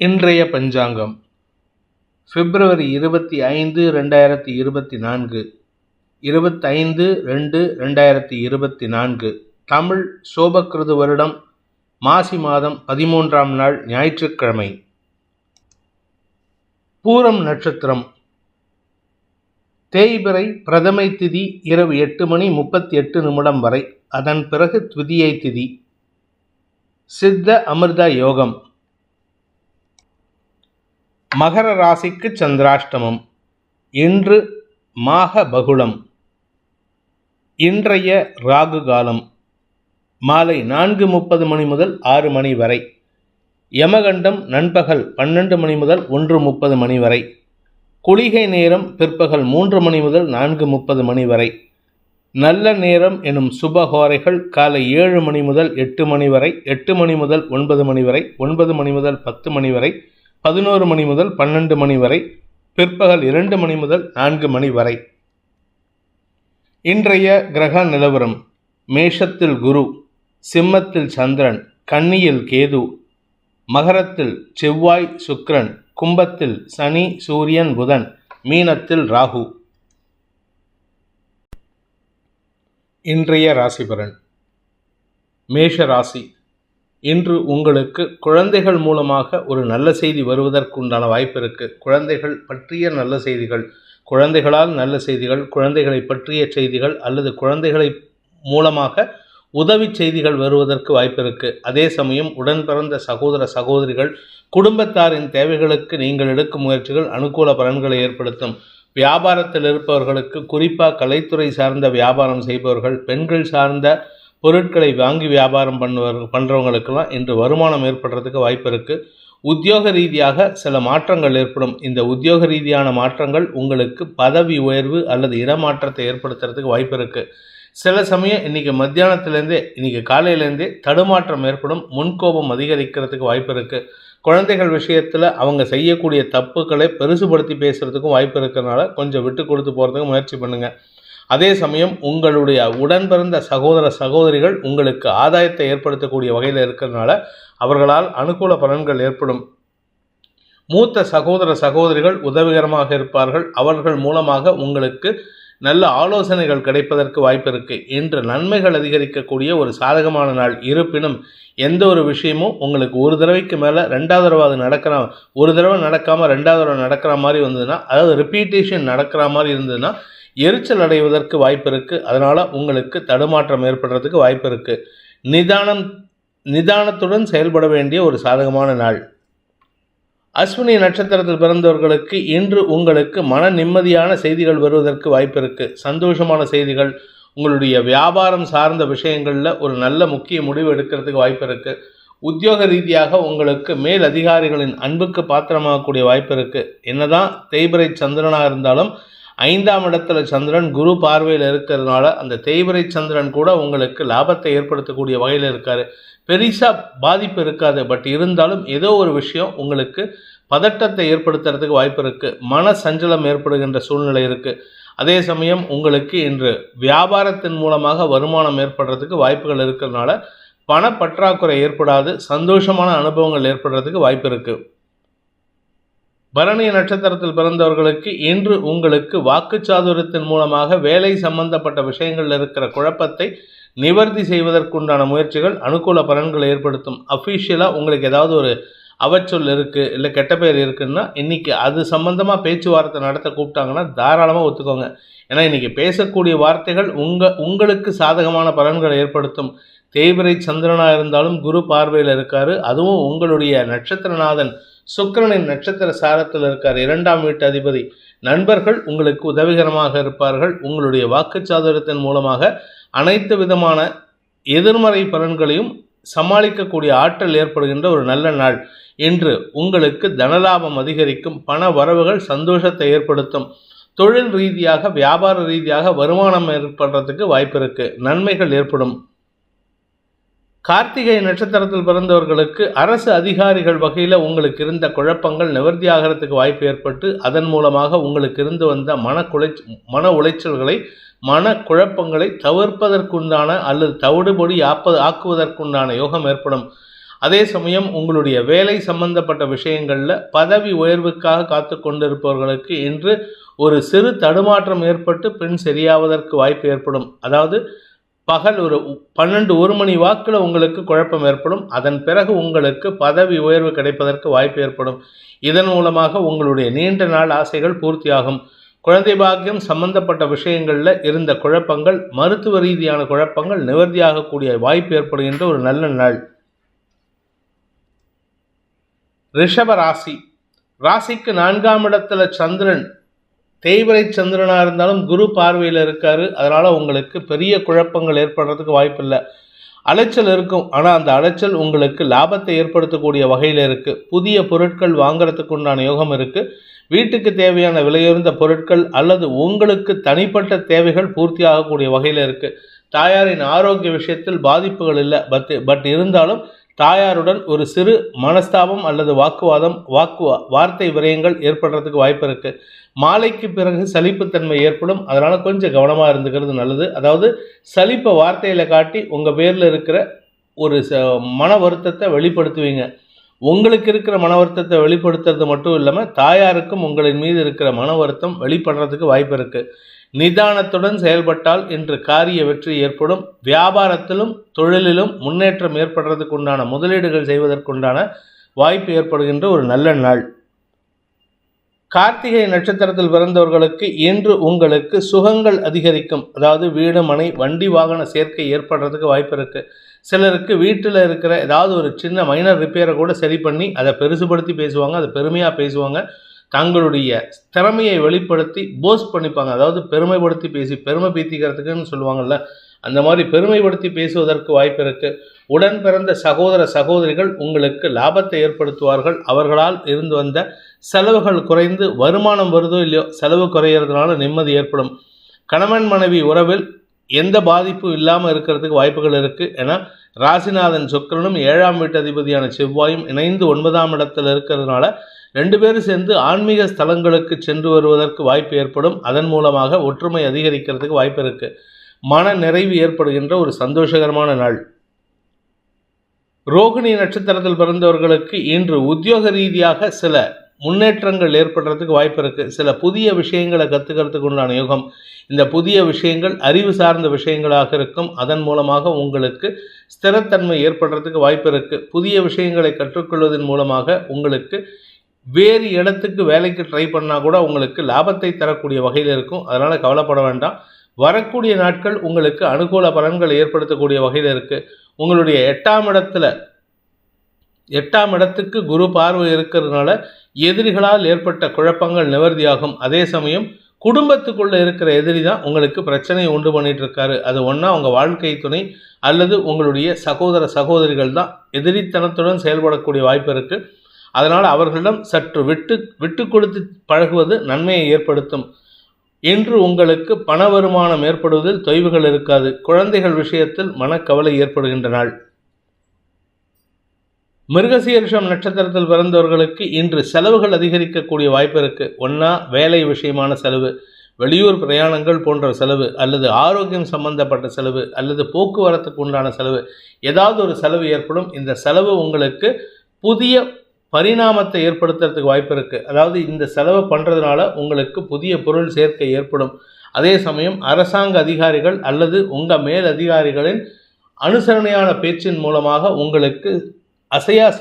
இன்றைய பஞ்சாங்கம் பிப்ரவரி 25, 2024, 25/2/2024, தமிழ் சோபக்கிருது வருடம் மாசி மாதம் 13ஆம் நாள் ஞாயிற்றுக்கிழமை. பூரம் நட்சத்திரம். தேய்பிறை பிரதமை திதி இரவு 8:38 வரை. அதன் பிறகு த்விதியை திதி. சித்த அமிர்த யோகம். மகர ராசிக்கு சந்திராஷ்டமம். இன்று மாக பகுளம். இன்றைய ராகு காலம் மாலை 4:30 முதல் 6 மணி வரை. யமகண்டம் நண்பகல் 12 முதல் 1:30 வரை. குளிகை நேரம் பிற்பகல் 3 முதல் 4:30 வரை. நல்ல நேரம் எனும் சுபஹோரைகள் காலை 7 முதல் 8 வரை, 8 முதல் 9 வரை, 9 முதல் 10 வரை, 11 முதல் 12 வரை, பிற்பகல் 2 முதல் 4 வரை. இன்றைய கிரக நிலவரம்: மேஷத்தில் குரு, சிம்மத்தில் சந்திரன், கன்னியில் கேது, மகரத்தில் செவ்வாய் சுக்கிரன், கும்பத்தில் சனி சூரியன் புதன், மீனத்தில் ராகு. இன்றைய ராசிபலன். மேஷ ராசி. இன்று உங்களுக்கு குழந்தைகள் மூலமாக ஒரு நல்ல செய்தி வருவதற்கு உண்டான வாய்ப்பு இருக்குது. குழந்தைகள் பற்றிய நல்ல செய்திகள், குழந்தைகளால் நல்ல செய்திகள், குழந்தைகளை பற்றிய செய்திகள் அல்லது குழந்தைகளை மூலமாக உதவி செய்திகள் வருவதற்கு வாய்ப்பு இருக்குது. அதே சமயம் உடன் பிறந்த சகோதர சகோதரிகள், குடும்பத்தாரின் தேவைகளுக்கு நீங்கள் எடுக்கும் முயற்சிகள் அனுகூல பலன்களை ஏற்படுத்தும். வியாபாரத்தில் இருப்பவர்களுக்கு, குறிப்பாக கலைத்துறை சார்ந்த வியாபாரம் செய்பவர்கள், பெண்கள் சார்ந்த பொருட்களை வாங்கி வியாபாரம் பண்ணுறவங்களுக்கெல்லாம் இன்று வருமானம் ஏற்படுறதுக்கு வாய்ப்பு இருக்குது. உத்தியோக ரீதியாக சில மாற்றங்கள் ஏற்படும். இந்த உத்தியோக ரீதியான மாற்றங்கள் உங்களுக்கு பதவி உயர்வு அல்லது இடமாற்றத்தை ஏற்படுத்துறதுக்கு வாய்ப்பு இருக்குது. சில சமயம் இன்றைக்கி மத்தியானத்துலேருந்தே, இன்றைக்கி காலையிலேருந்தே தடுமாற்றம் ஏற்படும். முன்கோபம் அதிகரிக்கிறதுக்கு வாய்ப்பு இருக்குது. குழந்தைகள் விஷயத்தில் அவங்க செய்யக்கூடிய தப்புக்களை பெருசுபடுத்தி பேசுகிறதுக்கும் வாய்ப்பு இருக்கிறதுனால கொஞ்சம் விட்டு கொடுத்து போகிறதுக்கு முயற்சி பண்ணுங்கள். அதே சமயம் உங்களுடைய உடன் பிறந்த சகோதர சகோதரிகள் உங்களுக்கு ஆதாயத்தை ஏற்படுத்தக்கூடிய வகையில் இருக்கிறதுனால அவர்களால் அனுகூல பலன்கள் ஏற்படும். மூத்த சகோதர சகோதரிகள் உதவிகரமாக இருப்பார்கள். அவர்கள் மூலமாக உங்களுக்கு நல்ல ஆலோசனைகள் கிடைப்பதற்கு வாய்ப்பு இருக்குது. இன்று நன்மைகள் அதிகரிக்கக்கூடிய ஒரு சாதகமான நாள். இருப்பினும் எந்த ஒரு விஷயமும் உங்களுக்கு ஒரு தடவைக்கு மேலே ரெண்டாவது தடவை அது ஒரு தடவை நடக்காமல் ரெண்டாவது தடவை நடக்கிற மாதிரி வந்ததுன்னா, அதாவது ரிப்பீட்டேஷன் நடக்கிற மாதிரி இருந்ததுன்னா எரிச்சல் அடைவதற்கு வாய்ப்பு இருக்குது. அதனால் உங்களுக்கு தடுமாற்றம் ஏற்படுறதுக்கு வாய்ப்பு இருக்குது. நிதானத்துடன் செயல்பட வேண்டிய ஒரு சாதகமான நாள். அஸ்வினி நட்சத்திரத்தில் பிறந்தவர்களுக்கு இன்று உங்களுக்கு மன நிம்மதியான செய்திகள் வருவதற்கு வாய்ப்பு இருக்குது. சந்தோஷமான செய்திகள், உங்களுடைய வியாபாரம் சார்ந்த விஷயங்களில் ஒரு நல்ல முக்கிய முடிவு எடுக்கிறதுக்கு வாய்ப்பு இருக்குது. உத்தியோக ரீதியாக உங்களுக்கு மேல் அதிகாரிகளின் அன்புக்கு பாத்திரமாகக்கூடிய வாய்ப்பு இருக்குது. என்னதான் தேய்பிறை சந்திரனாக இருந்தாலும் 5ஆம் இடத்துல சந்திரன் குரு பார்வையில் இருக்கிறதுனால அந்த தேய்பிறை சந்திரன் கூட உங்களுக்கு லாபத்தை ஏற்படுத்தக்கூடிய வகையில் இருக்கார். பெரிசாக பாதிப்பு இருக்காது. பட் இருந்தாலும் ஏதோ ஒரு விஷயம் உங்களுக்கு பதட்டத்தை ஏற்படுத்துறதுக்கு வாய்ப்பு இருக்குது. மன சஞ்சலம் ஏற்படுகின்ற சூழ்நிலை இருக்குது. அதே சமயம் உங்களுக்கு இன்று வியாபாரத்தின் மூலமாக வருமானம் ஏற்படுறதுக்கு வாய்ப்புகள் இருக்கிறதுனால பணப்பற்றாக்குறை ஏற்படாது. சந்தோஷமான அனுபவங்கள் ஏற்படுறதுக்கு வாய்ப்பு இருக்குது. பரணி நட்சத்திரத்தில் பிறந்தவர்களுக்கு இன்று உங்களுக்கு வாக்குச்சாதுரியத்தின் மூலமாக வேலை சம்பந்தப்பட்ட விஷயங்களில் இருக்கிற குழப்பத்தை நிவர்த்தி செய்வதற்குண்டான முயற்சிகள் அனுகூல பலன்களை ஏற்படுத்தும். அஃபீஷியலாக உங்களுக்கு ஏதாவது ஒரு அவச்சொல் இருக்குது, இல்லை கெட்ட பேர் இருக்குன்னா இன்றைக்கி அது சம்பந்தமாக பேச்சுவார்த்தை நடத்த கூப்பிட்டாங்கன்னா தாராளமாக ஒத்துக்கோங்க. ஏன்னா இன்றைக்கி பேசக்கூடிய வார்த்தைகள் உங்களுக்கு சாதகமான பலன்களை ஏற்படுத்தும். தேய்பிறை சந்திரனாக இருந்தாலும் குரு பார்வையில் இருக்கார். அதுவும் உங்களுடைய நட்சத்திரநாதன் சுக்கிரனின் நட்சத்திர சாரத்தில் இருக்கார். 2ஆம் வீட்டு அதிபதி. நண்பர்கள் உங்களுக்கு உதவிகரமாக இருப்பார்கள். உங்களுடைய வாக்குச்சாதுரியத்தின் மூலமாக அனைத்து விதமான எதிர்மறை பலன்களையும் சமாளிக்கக்கூடிய ஆற்றல் ஏற்படுகின்ற ஒரு நல்ல நாள். இன்று உங்களுக்கு தனலாபம் அதிகரிக்கும். பண வரவுகள் சந்தோஷத்தை ஏற்படுத்தும். தொழில் ரீதியாக, வியாபார ரீதியாக வருமானம் ஏற்படுறதுக்கு வாய்ப்பு இருக்குது. நன்மைகள் ஏற்படும். கார்த்திகை நட்சத்திரத்தில் பிறந்தவர்களுக்கு அரசு அதிகாரிகள் வகையில் உங்களுக்கு இருந்த குழப்பங்கள் நிவர்த்தி ஆகிறதுக்கு வாய்ப்பு ஏற்பட்டு அதன் மூலமாக உங்களுக்கு இருந்து வந்த மன உளைச்சல்களை, மன குழப்பங்களை தவிர்ப்பதற்குண்டான அல்லது தவிடுபொடி ஆக்குவதற்குண்டான யோகம் ஏற்படும். அதே சமயம் உங்களுடைய வேலை சம்பந்தப்பட்ட விஷயங்களில் பதவி உயர்வுக்காக காத்து கொண்டிருப்பவர்களுக்கு இன்று ஒரு சிறு தடுமாற்றம் ஏற்பட்டு பின் சரியாவதற்கு வாய்ப்பு ஏற்படும். அதாவது பகல் ஒரு 12-1 மணி வாக்கில் உங்களுக்கு குழப்பம் ஏற்படும். அதன் பிறகு உங்களுக்கு பதவி உயர்வு கிடைப்பதற்கு வாய்ப்பு ஏற்படும். இதன் மூலமாக உங்களுடைய நீண்ட நாள் ஆசைகள் பூர்த்தியாகும். குழந்தை பாக்கியம் சம்பந்தப்பட்ட விஷயங்களில் இருந்த குழப்பங்கள், மருத்துவ ரீதியான குழப்பங்கள் நிவர்த்தியாகக்கூடிய வாய்ப்பு ஏற்படுகின்ற ஒரு நல்ல நாள். ரிஷப ராசி. ராசிக்கு 4ஆம் இடத்துல சந்திரன், தேய்பிரை சந்திரனாக இருந்தாலும் குரு பார்வையில் இருக்காரு. அதனால் உங்களுக்கு பெரிய குழப்பங்கள் ஏற்படுறதுக்கு வாய்ப்பு இல்லை. அலைச்சல் இருக்கும், ஆனால் அந்த அலைச்சல் உங்களுக்கு லாபத்தை ஏற்படுத்தக்கூடிய வகையில் இருக்குது. புதிய பொருட்கள் வாங்கிறதுக்கு உண்டான யோகம் இருக்குது. வீட்டுக்கு தேவையான விலையுயர்ந்த பொருட்கள் அல்லது உங்களுக்கு தனிப்பட்ட தேவைகள் பூர்த்தி ஆகக்கூடிய வகையில் இருக்குது. தாயாரின் ஆரோக்கிய விஷயத்தில் பாதிப்புகள் இல்லை. பட் இருந்தாலும் தாயாருடன் ஒரு சிறு மனஸ்தாபம் அல்லது வார்த்தை விரயங்கள் ஏற்படுறதுக்கு வாய்ப்பு இருக்குது. மாலைக்கு பிறகு சலிப்புத்தன்மை ஏற்படும். அதனால் கொஞ்சம் கவனமாக இருந்துக்கிறது நல்லது. அதாவது சலிப்பை வார்த்தையில் காட்டி உங்கள் பேரில் இருக்கிற ஒரு மன வருத்தத்தை வெளிப்படுத்துவீங்க. உங்களுக்கு இருக்கிற மன வருத்தத்தை வெளிப்படுத்துறது மட்டும் இல்லாமல் தாயாருக்கும் உங்களின் மீது இருக்கிற மன வருத்தம் வெளிப்படுறதுக்கு வாய்ப்பு இருக்குது. நிதானத்துடன் செயல்பட்டால் இன்று காரிய வெற்றி ஏற்படும். வியாபாரத்திலும் தொழிலிலும் முன்னேற்றம் ஏற்படுறதுக்கு உண்டான முதலீடுகள் செய்வதற்குண்டான வாய்ப்பு ஏற்படுகின்ற ஒரு நல்ல நாள். கார்த்திகை நட்சத்திரத்தில் பிறந்தவர்களுக்கு இன்று உங்களுக்கு சுகங்கள் அதிகரிக்கும். அதாவது வீடு, மனை, வண்டி, வாகன சேர்க்கை ஏற்படுறதுக்கு வாய்ப்பு இருக்குது. சிலருக்கு வீட்டில் இருக்கிற ஏதாவது ஒரு சின்ன மைனர் ரிப்பேரை கூட சரி பண்ணி அதை பெருசுபடுத்தி பேசுவாங்க, அதை பெருமையாக பேசுவாங்க. தங்களுடைய திறமையை வெளிப்படுத்தி போஸ்ட் பண்ணிப்பாங்க. அதாவது பெருமைப்படுத்தி பேசி பெருமை பீத்திக்கிறதுக்குன்னு சொல்லுவாங்கள்ல, அந்த மாதிரி பெருமைப்படுத்தி பேசுவதற்கு வாய்ப்பு இருக்குது. உடன் பிறந்த சகோதர சகோதரிகள் உங்களுக்கு லாபத்தை ஏற்படுத்துவார்கள். அவர்களால் இருந்து வந்த செலவுகள் குறைந்து வருமானம் வருதோ இல்லையோ செலவு குறையிறதுனால நிம்மதி ஏற்படும். கணவன் மனைவி உறவில் எந்த பாதிப்பும் இல்லாமல் இருக்கிறதுக்கு வாய்ப்புகள் இருக்குது. ஏன்னா ராசிநாதன் சுக்கிரனும் 7ஆம் வீட்டு அதிபதியான செவ்வாயும் இணைந்து 9ஆம் இடத்தில் இருக்கிறதுனால 2 பேரும் சேர்ந்து ஆன்மீக ஸ்தலங்களுக்கு சென்று வருவதற்கு வாய்ப்பு ஏற்படும். அதன் மூலமாக ஒற்றுமை அதிகரிக்கிறதுக்கு வாய்ப்பு இருக்குது. மன நிறைவு ஏற்படுகின்ற ஒரு சந்தோஷகரமான நாள். ரோகிணி நட்சத்திரத்தில் பிறந்தவர்களுக்கு இன்று உத்தியோக ரீதியாக சில முன்னேற்றங்கள் ஏற்படுறதுக்கு வாய்ப்பு இருக்குது. சில புதிய விஷயங்களை கற்றுக்கிறதுக்கு உண்டான யோகம். இந்த புதிய விஷயங்கள் அறிவு சார்ந்த விஷயங்களாக இருக்கும். அதன் மூலமாக உங்களுக்கு ஸ்திரத்தன்மை ஏற்படுறதுக்கு வாய்ப்பு இருக்குது. புதிய விஷயங்களை கற்றுக்கொள்வதன் மூலமாக உங்களுக்கு வேறு இடத்துக்கு வேலைக்கு ட்ரை பண்ணால் கூட உங்களுக்கு லாபத்தை தரக்கூடிய வகையில் இருக்கும். அதனால் கவலைப்பட வேண்டாம். வரக்கூடிய நாட்கள் உங்களுக்கு அனுகூல பலன்களை ஏற்படுத்தக்கூடிய வகையில் இருக்குது. உங்களுடைய 8ஆம் இடத்துக்கு குரு பார்வை இருக்கிறதுனால எதிரிகளால் ஏற்பட்ட குழப்பங்கள் நிவர்த்தியாகும். அதே சமயம் குடும்பத்துக்குள்ளே இருக்கிற எதிரி தான் உங்களுக்கு பிரச்சனையை உண்டு பண்ணிட்டு இருக்காரு. அது ஒன்றா உங்கள் வாழ்க்கை துணை அல்லது உங்களுடைய சகோதர சகோதரிகள் தான் எதிரித்தனத்துடன் செயல்படக்கூடிய வாய்ப்பு இருக்குது. அதனால் அவர்களிடம் சற்று விட்டு கொடுத்து பழகுவது நன்மையை ஏற்படுத்தும். இன்று உங்களுக்கு பண வருமானம் ஏற்படுவதில் தொய்வுகள் இருக்காது. குழந்தைகள் விஷயத்தில் மனக்கவலை ஏற்படுகின்ற நாள். மிருகசீரிஷம் நட்சத்திரத்தில் பிறந்தவர்களுக்கு இன்று செலவுகள் அதிகரிக்கக்கூடிய வாய்ப்பு இருக்குது. ஒன்றா வேலை விஷயமான செலவு, வெளியூர் பிரயாணங்கள் போன்ற செலவு, அல்லது ஆரோக்கியம் சம்பந்தப்பட்ட செலவு, அல்லது போக்குவரத்துக்கு உண்டான செலவு, ஏதாவது ஒரு செலவு ஏற்படும். இந்த செலவு உங்களுக்கு புதிய பரிணாமத்தை ஏற்படுத்துறதுக்கு வாய்ப்பு இருக்குது. அதாவது இந்த செலவு பண்ணுறதுனால உங்களுக்கு புதிய பொருள் சேர்க்கை ஏற்படும். அதே சமயம் அரசாங்க அதிகாரிகள் அல்லது உங்கள் மேல் அதிகாரிகளின் அனுசரணையான பேச்சின் மூலமாக உங்களுக்கு அசையும்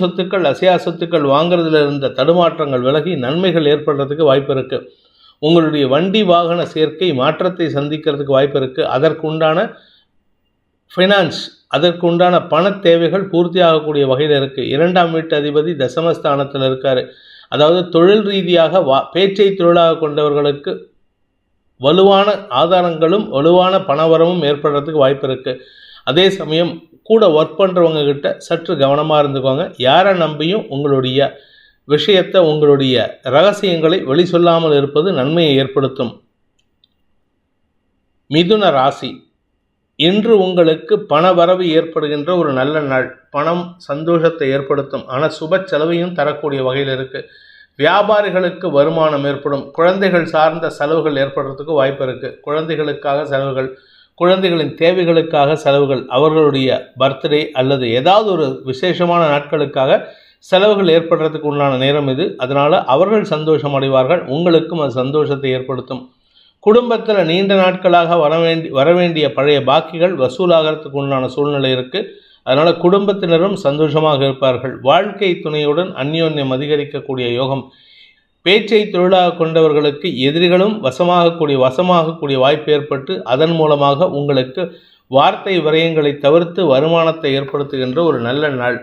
சொத்துக்கள் வாங்குறதுல இருந்த தடுமாற்றங்கள் விலகி நன்மைகள் ஏற்படுறதுக்கு வாய்ப்பு இருக்குது. உங்களுடைய வண்டி வாகன சேர்க்கை மாற்றத்தை சந்திக்கிறதுக்கு வாய்ப்பு இருக்குது. அதற்குண்டான ஃபைனான்ஸ், அதற்குண்டான பண தேவைகள் பூர்த்தி ஆகக்கூடிய வகையில் இருக்குது. 2ஆம் வீட்டு அதிபதி தசமஸ்தானத்தில் இருக்கார். அதாவது தொழில் ரீதியாக பேச்சை தொழிலாக கொண்டவர்களுக்கு வலுவான ஆதாரங்களும் வலுவான பணவரமும் ஏற்படுறதுக்கு வாய்ப்பு இருக்குது. அதே சமயம் கூட ஒர்க் பண்ணுறவங்க கிட்ட சற்று கவனமாக இருந்துக்கோங்க. யாரை நம்பியும் உங்களுடைய விஷயத்தை, உங்களுடைய ரகசியங்களை வெளி சொல்லாமல் இருப்பது நன்மையை ஏற்படுத்தும். மிதுன ராசி. இன்று உங்களுக்கு பண வரவு ஏற்படுகின்ற ஒரு நல்ல நாள். பணம் சந்தோஷத்தை ஏற்படுத்தும், ஆனால் சுப செலவையும் தரக்கூடிய வகையில் இருக்குது. வியாபாரிகளுக்கு வருமானம் ஏற்படும். குழந்தைகள் சார்ந்த செலவுகள் ஏற்படுறதுக்கு வாய்ப்பு இருக்குது. குழந்தைகளுக்காக செலவுகள், குழந்தைகளின் தேவைகளுக்காக செலவுகள், அவர்களுடைய பர்த்டே அல்லது ஏதாவது ஒரு விசேஷமான நாட்களுக்காக செலவுகள் ஏற்படுறதுக்கு உண்டான நேரம் இது. அதனால் அவர்கள் சந்தோஷம் அடைவார்கள், உங்களுக்கும் அது சந்தோஷத்தை ஏற்படுத்தும். குடும்பத்தில் நீண்ட நாட்களாக வரவேண்டிய பழைய பாக்கிகள் வசூலாகிறதுக்கு உண்டான சூழ்நிலை இருக்குது. அதனால் குடும்பத்தினரும் சந்தோஷமாக இருப்பார்கள். வாழ்க்கை துணையுடன் அந்யோன்யம் அதிகரிக்கக்கூடிய யோகம். பேச்சை தொழிலாக கொண்டவர்களுக்கு எதிரிகளும் வசமாகக்கூடிய வாய்ப்பு ஏற்பட்டு அதன் மூலமாக உங்களுக்கு வார்த்தை விரயங்களை தவிர்த்து வருமானத்தை ஏற்படுத்துகின்ற ஒரு நல்ல நாள்.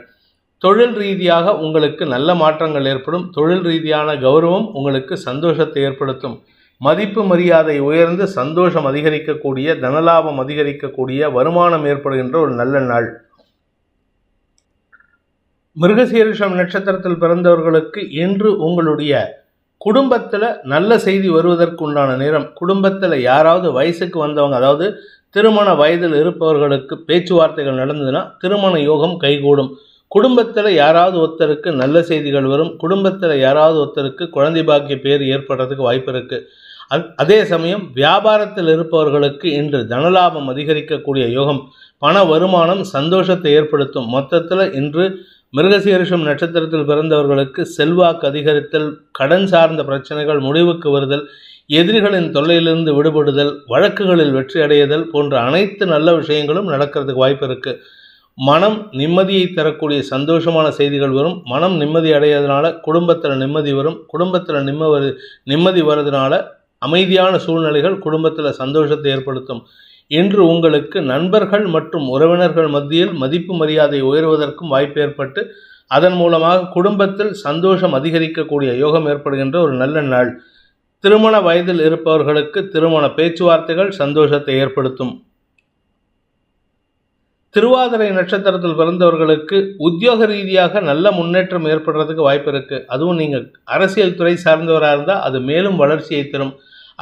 தொழில் ரீதியாக உங்களுக்கு நல்ல மாற்றங்கள் ஏற்படும். தொழில் ரீதியான கௌரவம் உங்களுக்கு சந்தோஷத்தை ஏற்படுத்தும். மதிப்பு மரியாதை உயர்ந்து சந்தோஷம் அதிகரிக்கக்கூடிய, தனலாபம் அதிகரிக்கக்கூடிய, வருமானம் ஏற்படுகின்ற ஒரு நல்ல நாள். மிருகசீரிஷம் நட்சத்திரத்தில் பிறந்தவர்களுக்கு இன்று உங்களுடைய குடும்பத்தில் நல்ல செய்தி வருவதற்கு உண்டான நேரம். குடும்பத்தில் யாராவது வயசுக்கு வந்தவங்க, அதாவது திருமண வயதில் இருப்பவர்களுக்கு பேச்சுவார்த்தைகள் நடந்ததுன்னா திருமண யோகம் கைகூடும். குடும்பத்தில் யாராவது ஒருத்தருக்கு நல்ல செய்திகள் வரும். குடும்பத்தில் யாராவது ஒருத்தருக்கு குழந்தை பாக்கிய பேர் ஏற்படுறதுக்கு வாய்ப்பு இருக்குது. அதே சமயம் வியாபாரத்தில் இருப்பவர்களுக்கு இன்று தனலாபம் அதிகரிக்கக்கூடிய யோகம், பண வருமானம் சந்தோஷத்தை ஏற்படுத்தும். மொத்தத்தில் இன்று மிருகசீரிஷம் நட்சத்திரத்தில் பிறந்தவர்களுக்கு செல்வாக்கு அதிகரித்தல், கடன் சார்ந்த பிரச்சனைகள் முடிவுக்கு வருதல், எதிரிகளின் தொல்லையிலிருந்து விடுபடுதல், வழக்குகளில் வெற்றி அடையுதல் போன்ற அனைத்து நல்ல விஷயங்களும் நடக்கிறதுக்கு வாய்ப்பு இருக்குது. மனம் நிம்மதியை தரக்கூடிய சந்தோஷமான செய்திகள் வரும். மனம் நிம்மதி அடையிறதுனால குடும்பத்தில் நிம்மதி வரும். குடும்பத்தில் நிம்மதி வர்றதுனால அமைதியான சூழ்நிலைகள் குடும்பத்தில் சந்தோஷத்தை ஏற்படுத்தும். இன்று உங்களுக்கு நண்பர்கள் மற்றும் உறவினர்கள் மத்தியில் மதிப்பு மரியாதை உயர்வதற்கும் வாய்ப்பு ஏற்பட்டு அதன் மூலமாக குடும்பத்தில் சந்தோஷம் அதிகரிக்கக்கூடிய யோகம் ஏற்படுகின்ற ஒரு நல்ல நாள். திருமண வயதில் இருப்பவர்களுக்கு திருமண பேச்சுவார்த்தைகள் சந்தோஷத்தை ஏற்படுத்தும். திருவாதிரை நட்சத்திரத்தில் பிறந்தவர்களுக்கு உத்தியோக ரீதியாக நல்ல முன்னேற்றம் ஏற்படுறதுக்கு வாய்ப்பு இருக்குது. அதுவும் நீங்கள் அரசியல் துறை சார்ந்தவராக இருந்தால் அது மேலும் வளர்ச்சியை தரும்.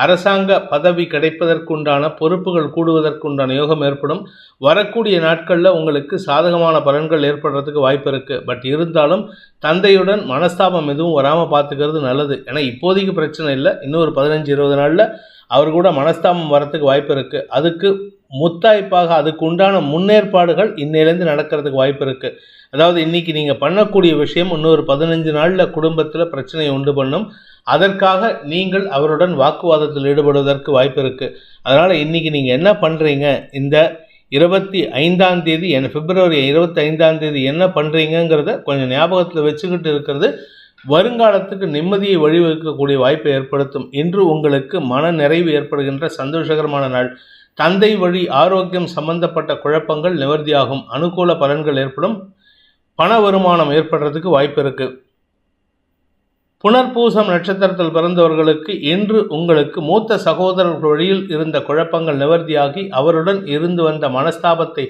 அரசாங்க பதவி கிடைப்பதற்குண்டான பொறுப்புகள் கூடுவதற்குண்டான யோகம் ஏற்படும். வரக்கூடிய நாட்களில் உங்களுக்கு சாதகமான பலன்கள் ஏற்படுறதுக்கு வாய்ப்பு இருக்குது. பட் இருந்தாலும் தந்தையுடன் மனஸ்தாபம் எதுவும் வராமல் பார்த்துக்கிறது நல்லது. ஏன்னா இப்போதைக்கு பிரச்சனை இல்லை, இன்னும் ஒரு 15-20 நாளில் அவர் கூட மனஸ்தாபம் வரத்துக்கு வாய்ப்பு இருக்குது. அதுக்கு முத்தாய்ப்பாக அதுக்கு உண்டான முன்னேற்பாடுகள் இன்னையிலேருந்து நடக்கிறதுக்கு வாய்ப்பு இருக்குது. அதாவது இன்றைக்கி நீங்கள் பண்ணக்கூடிய விஷயம் இன்னொரு 15 நாளில் குடும்பத்தில் பிரச்சனையை உண்டு பண்ணும். அதற்காக நீங்கள் அவருடன் வாக்குவாதத்தில் ஈடுபடுவதற்கு வாய்ப்பு இருக்குது. அதனால் இன்றைக்கி நீங்கள் என்ன பண்ணுறீங்க, இந்த 25ஆம் தேதி பிப்ரவரி 25ஆம் தேதி என்ன பண்ணுறீங்கிறத கொஞ்சம் ஞாபகத்தில் வச்சுக்கிட்டு இருக்கிறது வருங்காலத்துக்கு நிம்மதியை வழிவகுக்கக்கூடிய வாய்ப்பை ஏற்படுத்தும். இன்று உங்களுக்கு மன நிறைவு ஏற்படுகின்ற சந்தோஷகரமான நாள். தந்தை வழி ஆரோக்கியம் சம்பந்தப்பட்ட குழப்பங்கள் நிவர்த்தியாகும். அனுகூல பலன்கள் ஏற்படும். பண வருமானம் ஏற்படுறதுக்கு வாய்ப்பு இருக்குது. புனர்பூசம் நட்சத்திரத்தில் பிறந்தவர்களுக்கு இன்று உங்களுக்கு மூத்த சகோதரர்கள் வழியில் இருந்த குழப்பங்கள் நிவர்த்தியாகி அவருடன் இருந்து வந்த மனஸ்தாபத்தை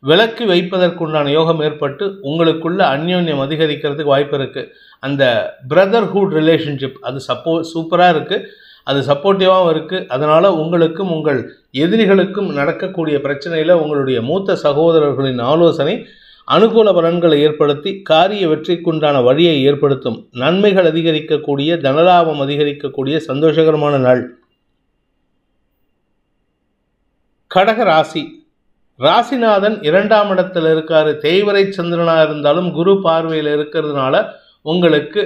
விலக்கி வைப்பதற்குண்டான யோகம் ஏற்பட்டு உங்களுக்குள்ள அந்யோன்யம் அதிகரிக்கிறதுக்கு வாய்ப்பு இருக்குது. அந்த பிரதர்ஹுட் ரிலேஷன்ஷிப் அது சூப்பராக இருக்குது, அது சப்போர்ட்டிவாகவும் இருக்குது. அதனால் உங்களுக்கும் உங்கள் எதிரிகளுக்கும் நடக்கக்கூடிய பிரச்சனையில் உங்களுடைய மூத்த சகோதரர்களின் ஆலோசனை அனுகூல பலன்களை ஏற்படுத்தி காரிய வெற்றிக்குண்டான வழியை ஏற்படுத்தும். நன்மைகள் அதிகரிக்கக்கூடிய, தனலாபம் அதிகரிக்கக்கூடிய சந்தோஷகரமான நாள். கடக ராசி. ராசிநாதன் 2ஆம் இடத்தில் இருக்காரு. தேய்வரை சந்திரனாக இருந்தாலும் குரு பார்வையில் இருக்கிறதுனால உங்களுக்கு